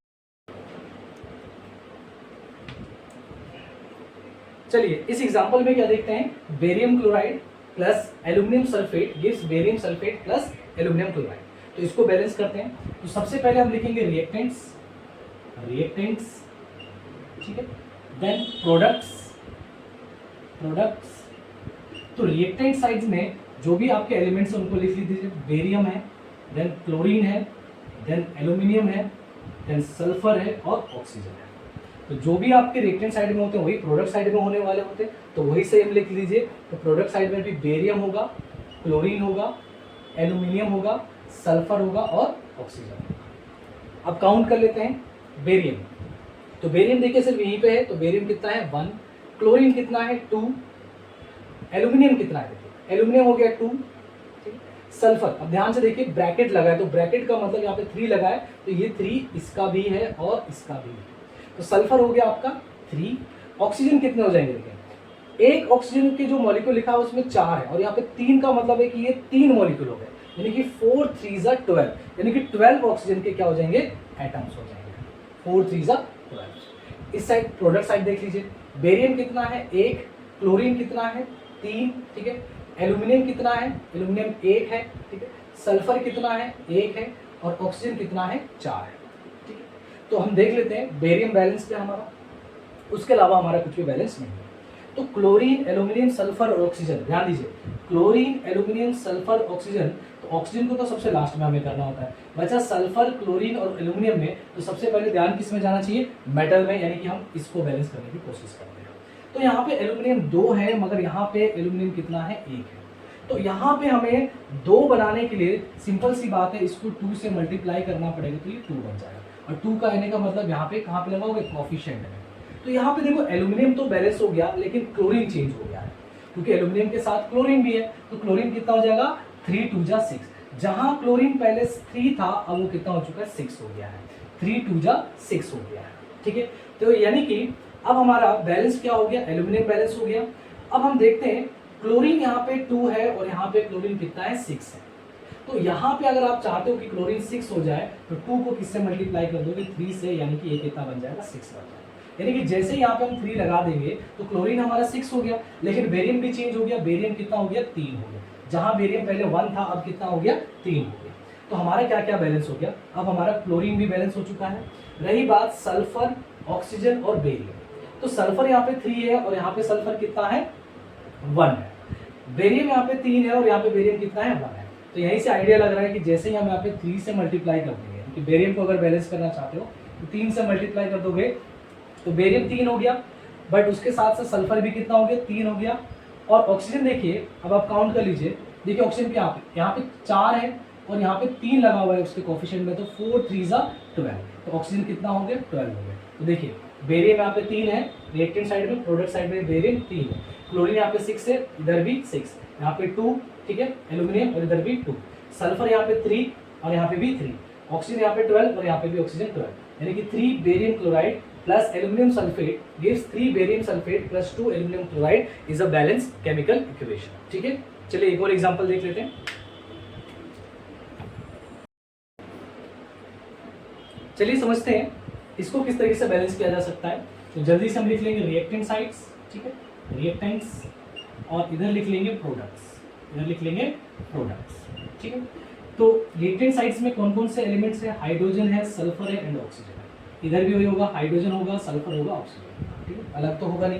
[SPEAKER 1] चलिए इस एग्जांपल में क्या देखते हैं, barium chloride plus aluminium sulphate gives barium sulphate plus aluminium chloride. तो इसको बैलेंस करते हैं। तो सबसे पहले हम लिखेंगे रिएक्टेंट्स, रिएक्टेंट्स, ठीक है, देन प्रोडक्ट्स, प्रोडक्ट्स। तो रिएक्टेंट साइड्स में जो भी आपके एलिमेंट्स हैं उनको लिख लीजिए, बेरियम है, देन क्लोरीन है, देन एल्यूमिनियम है, देन सल्फर है और ऑक्सीजन है। तो जो भी आपके रिएक्टेंट साइड में होते हैं वही प्रोडक्ट साइड में होने वाले होते हैं, तो वही से हम लिख लीजिए। तो प्रोडक्ट साइड में भी बेरियम होगा, क्लोरीन होगा, एल्यूमिनियम होगा, सल्फर होगा और ऑक्सीजन होगा। अब काउंट कर लेते हैं बेरियम। तो बेरियम देखिए सिर्फ यहीं पे है, तो बेरियम कितना है, 1, क्लोरीन कितना है, 2, एल्यूमिनियम कितना है, देखिए एल्यूमिनियम हो गया 2, सल्फर। अब ध्यान से देखिए ब्रैकेट लगा है, तो ब्रैकेट का मतलब यहाँ पे 3 लगा है, तो ये 3 इसका भी है और इसका भी है, तो सल्फर हो गया आपका 3। ऑक्सीजन कितने हो जाएंगे, देखिए एक ऑक्सीजन के जो मॉलिक्यूल लिखा है उसमें 4 है और यहाँ पे 3 का मतलब है कि ये 3 मॉलिक्यूल हो गए, यानी कि 4 3 जा 12, यानी कि 12 ऑक्सीजन के क्या हो जाएंगे, एटम्स हो जाएंगे, 4 3 जा 12। इस साइड प्रोडक्ट साइड देख लीजिए, बेरियम कितना है, 1, क्लोरीन कितना है, 3, ठीक है, एल्यूमिनियम कितना है, एल्यूमिनियम 1 है, ठीक है, सल्फर कितना है, 1 है और ऑक्सीजन कितना है, 4 है। ठीक है, तो हम देख लेते हैं बेरियम बैलेंस है हमारा, उसके अलावा हमारा कुछ भी बैलेंस नहीं है। तो क्लोरीन, एल्यूमिनियम, सल्फर और ऑक्सीजन, ध्यान दीजिए क्लोरीन, एल्यूमिनियम, सल्फर, ऑक्सीजन। तो ऑक्सीजन को तो सबसे लास्ट में हमें करना होता है, बचा सल्फर, क्लोरीन और एल्यूमिनियम में। तो सबसे पहले ध्यान किस में जाना चाहिए, मेटल में, यानी कि हम इसको बैलेंस करने की कोशिश करते हैं। तो यहाँ पे एल्यूमिनियम 2 है, मगर यहाँ पे एल्यूमिनियम कितना है, 1 है। तो यहाँ पे हमें 2 बनाने के लिए सिंपल सी बात है, इसको 2 से मल्टीप्लाई करना पड़ेगा, तो ये 2 बन जाएगा। और 2 का आने का मतलब यहाँ पे कहाँ पे लगाओगे, कोएफिशिएंट में। तो यहाँ पे देखो एल्यूमिनियम तो बैलेंस हो गया, लेकिन क्लोरीन चेंज हो गया है, क्योंकि एल्यूमिनियम के साथ क्लोरीन भी है। तो क्लोरीन कितना हो जाएगा, 3 2 जा 6। जहां क्लोरीन पहले 3 था, अब वो कितना हो चुका है, 6 हो गया है, 3 2 जा 6 हो गया है। ठीक है, तो यानी कि अब हमारा बैलेंस क्या हो गया, एल्यूमिनियम बैलेंस हो गया। अब हम देखते हैं क्लोरीन यहाँ पे 2 है और यहाँ पे क्लोरीन कितना है, 6 है। तो यहाँ पे अगर आप चाहते हो कि क्लोरीन 6 हो जाए, तो 2 को किससे मल्टीप्लाई कर दोगे, 3 से, यानी कि ये कितना बन जाएगा, 6 बन जाएगा। यानी कि जैसे यहाँ पे हम 3 लगा देंगे तो क्लोरीन हमारा 6 हो गया, लेकिन बेरियम भी चेंज हो गया, बेरियम कितना हो गया, 3 हो गया। जहां बेरियम पहले 1 था, अब कितना हो गया, 3 हो गया। तो हमारा क्या क्या बैलेंस हो गया, अब हमारा क्लोरीन भी बैलेंस हो चुका है। रही बात सल्फर, ऑक्सीजन और बेरियम, तो सल्फर यहाँ पे 3 है और यहाँ पे सल्फर कितना है, 1 है। बेरियम यहाँ पे 3 है और यहाँ पे बेरियम कितना है, 1 है। तो यहीं से आइडिया लग रहा है कि जैसे ही हम यहाँ पे 3 से मल्टीप्लाई कर देंगे, क्योंकि बेरियम को अगर बैलेंस करना चाहते हो तो 3 से मल्टीप्लाई कर दोगे, तो बेरियम 3 हो गया, बट उसके साथ साथ सल्फर भी कितना हो गया, 3 हो गया। और ऑक्सीजन देखिए, अब आप काउंट कर लीजिए, देखिए ऑक्सीजन के यहाँ पे 4 है और यहाँ पे 3 लगा हुआ है उसके कोफिशिएंट में, तो 4 3 ज़ा 12, तो ऑक्सीजन कितना हो गया, 12 हो गया। तो देखिए बेरियम यहाँ पे 3 है रिएक्टेंट साइड में, प्रोडक्ट साइड में बेरियम 3 है, क्लोरीन यहाँ पे 6 है, इधर भी 6, यहाँ पे 2, ठीक है, एल्यूमिनियम और इधर भी 2, सल्फर यहाँ पे 3 और यहाँ पे भी 3, ऑक्सीजन यहाँ पे 12 और यहाँ पे भी ऑक्सीजन 12, यानी कि 3 barium chloride plus aluminium sulphate gives 3 barium sulphate plus 2 aluminium chloride is a balance chemical equation. ठीक है, चलिए एक और एग्जांपल देख लेते हैं। चलिए समझते हैं इसको किस तरीके से बैलेंस किया जा सकता है। तो जल्दी से हम लिख लेंगे रिएक्टेंट साइड्स, ठीक है, रिएक्टेंट्स, और इधर लिख लेंगे प्रोडक्ट्स, इधर लिख लेंगे प्रोडक्ट्स, ठीक है। तो रिएक्टेंट साइड्स में कौन कौन से एलिमेंट्स है, हाइड्रोजन है, सल्फर है एंड ऑक्सीजन है। इधर भी वही होगा, हाइड्रोजन होगा, सल्फर होगा, ऑक्सीजन, ठीक है, अलग तो होगा नहीं।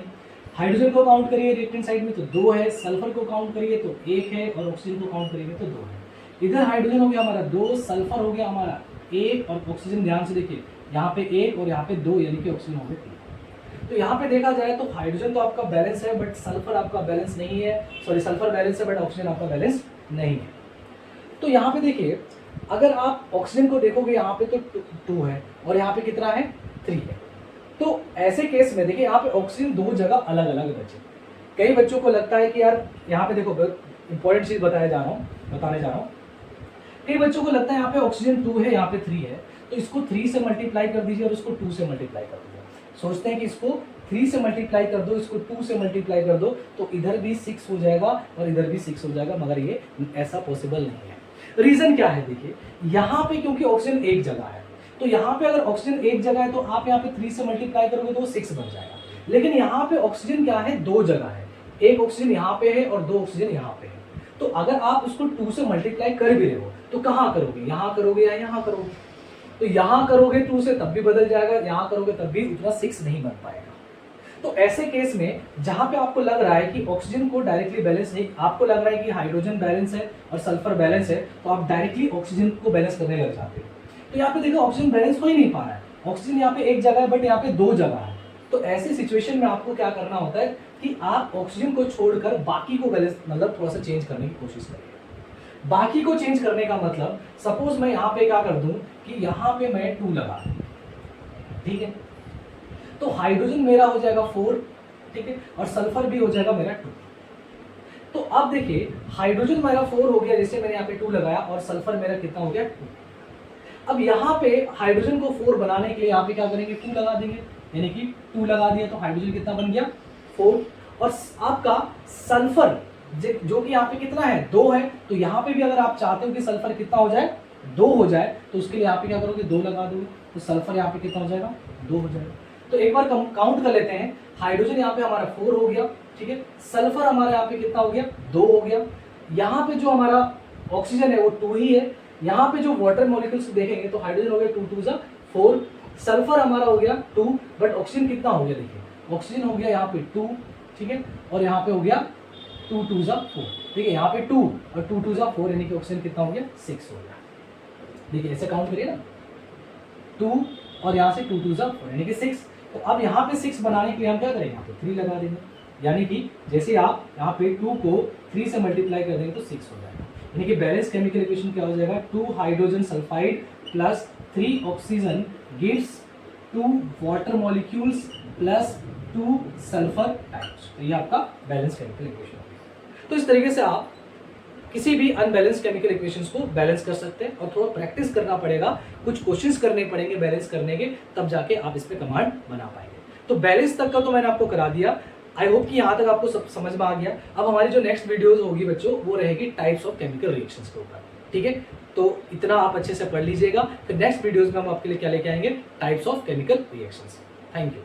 [SPEAKER 1] हाइड्रोजन को काउंट करिए रिएक्टेंट साइड में तो 2 है, सल्फर को काउंट करिए तो 1 है और ऑक्सीजन को काउंट करिए तो 2 है। इधर हाइड्रोजन हो गया हमारा 2, सल्फर हो गया हमारा 1 और ऑक्सीजन ध्यान से देखिए यहाँ पे 1 और यहाँ पे 2, यानी कि ऑक्सीजन हो गया 3। तो यहाँ पे देखा जाए तो हाइड्रोजन तो आपका बैलेंस है बट सल्फर आपका बैलेंस नहीं है, सॉरी सल्फर बैलेंस है बट ऑक्सीजन आपका बैलेंस नहीं है। तो यहाँ पे देखिए अगर आप ऑक्सीजन को देखोगे यहाँ पे तो 2 है और यहाँ पे कितना है, 3 है। तो ऐसे केस में देखिए यहाँ पे ऑक्सीजन 2 जगह अलग अलग बचे। कई बच्चों को लगता है कि यार यहाँ पे देखो इंपॉर्टेंट चीज बताने जा रहा हूँ। कई बच्चों को लगता है यहाँ पे ऑक्सीजन 2 है, यहाँ पे 3 है, तो इसको 3 से मल्टीप्लाई कर दीजिए और इसको 2 से मल्टीप्लाई कर दीजिए। सोचते हैं कि इसको 3 से मल्टीप्लाई कर दो, इसको 2 से मल्टीप्लाई कर दो, तो इधर भी 6 हो जाएगा और इधर भी 6 हो जाएगा, मगर ये ऐसा पॉसिबल नहीं है। रीजन क्या है, देखिए यहाँ पे क्योंकि ऑक्सीजन एक जगह है, तो यहाँ पे अगर ऑक्सीजन एक जगह है तो आप यहाँ पे 3 से मल्टीप्लाई करोगे तो 6 बन जाएगा। लेकिन यहाँ पे ऑक्सीजन क्या है, 2 जगह है, एक ऑक्सीजन यहाँ पे है और 2 ऑक्सीजन यहाँ पे है। तो अगर आप उसको 2 से मल्टीप्लाई कर भी रहे हो तो कहाँ करोगे, यहाँ करोगे या यहाँ करोगे। तो यहाँ करोगे 2 से तब भी बदल जाएगा, यहाँ करोगे तब भी उतना 6 नहीं बन पाएगा। तो ऐसे केस में जहां पे आपको लग रहा है कि ऑक्सीजन को डायरेक्टली बैलेंस नहीं, आपको लग रहा है कि हाइड्रोजन बैलेंस है और सल्फर बैलेंस है, तो आप डायरेक्टली ऑक्सीजन को बैलेंस करने लग जाते हो। तो यहाँ पे देखो ऑक्सीजन बैलेंस हो ही नहीं पा रहा है, ऑक्सीजन यहाँ पे एक जगह है बट यहाँ पे 2 जगह है। तो ऐसी सिचुएशन में आपको क्या करना होता है कि आप ऑक्सीजन को छोड़कर बाकी को बैलेंस मतलब थोड़ा सा चेंज करने की कोशिश करिए। बाकी को चेंज करने का मतलब सपोज मैं यहाँ पे क्या कर दूं कि यहाँ पे मैं 2 लगा, ठीक है, तो हाइड्रोजन मेरा हो जाएगा 4, ठीक है, और सल्फर भी हो जाएगा मेरा 2। तो अब देखिए हाइड्रोजन मेरा 4 हो गया, जैसे मैंने यहाँ पे 2 लगाया, और सल्फर मेरा कितना हो गया 2। अब यहाँ पे हाइड्रोजन को 4 बनाने के लिए यहाँ पे क्या करेंगे, 2 लगा देंगे, यानी कि 2 लगा दिया तो हाइड्रोजन कितना बन गया 4। और आपका सल्फर जो कि यहाँ पे कितना है 2 है, तो यहाँ पे भी अगर आप चाहते हो कि सल्फर कितना हो जाए 2 हो जाए, तो उसके लिए यहाँ पे क्या करोगे 2 लगा दोगे, तो सल्फर यहाँ पे कितना हो जाएगा 2 हो जाएगा। तो एक बार काउंट कर लेते हैं, हाइड्रोजन यहाँ पे हमारा 4 हो गया, ठीक है, सल्फर हमारा यहाँ पे कितना हो गया 2 हो गया, यहाँ पे जो हमारा ऑक्सीजन है वो 2 ही है, यहाँ पे जो वाटर मॉलिक्यूल्स देखेंगे तो हाइड्रोजन हो गया 2 2 ज़ा 4, सल्फर हमारा हो गया 2, बट ऑक्सीजन कितना हो गया, देखिए ऑक्सीजन हो गया यहाँ पे 2, ठीक है, और यहाँ पे हो गया 2 2 ज़ा 4, ठीक है, यहाँ पे 2 और 2 2 ज़ा 4, यानी कि ऑक्सीजन कितना हो गया 6 हो गया। देखिए ऐसे काउंट करिए ना, 2 और यहाँ से 2 2 ज़ा 4 यानी कि 6। तो अब यहाँ पे 6 बनाने के लिए हम क्या करेंगे, यहाँ पे 3 लगा देंगे, यानी कि जैसे आप यहाँ पे 2 को 3 से मल्टीप्लाई कर देंगे तो 6 हो जाएगा, यानी कि बैलेंस केमिकल इक्वेशन क्या हो जाएगा, 2 hydrogen sulphide plus 3 oxygen gives 2 water molecules plus 2 sulphur ions. तो ये आपका बैलेंस केमिकल इक्वेशन होगी। तो इस तरीके से आप किसी भी अनबैलेंस केमिकल इक्वेशंस को बैलेंस कर सकते हैं, और थोड़ा प्रैक्टिस करना पड़ेगा, कुछ क्वेश्चंस करने पड़ेंगे बैलेंस करने के, तब जाके आप इस पे कमांड बना पाएंगे। तो बैलेंस तक का तो मैंने आपको करा दिया, आई होप कि यहाँ तक आपको सब समझ में आ गया। अब हमारी जो नेक्स्ट वीडियोस होगी बच्चों वो रहेगी टाइप्स ऑफ केमिकल रिएक्शंस के ऊपर, ठीक है। तो इतना आप अच्छे से पढ़ लीजिएगा, फिर नेक्स्ट वीडियोस में हम आपके लिए क्या लेके आएंगे, types of chemical reactions. Thank you.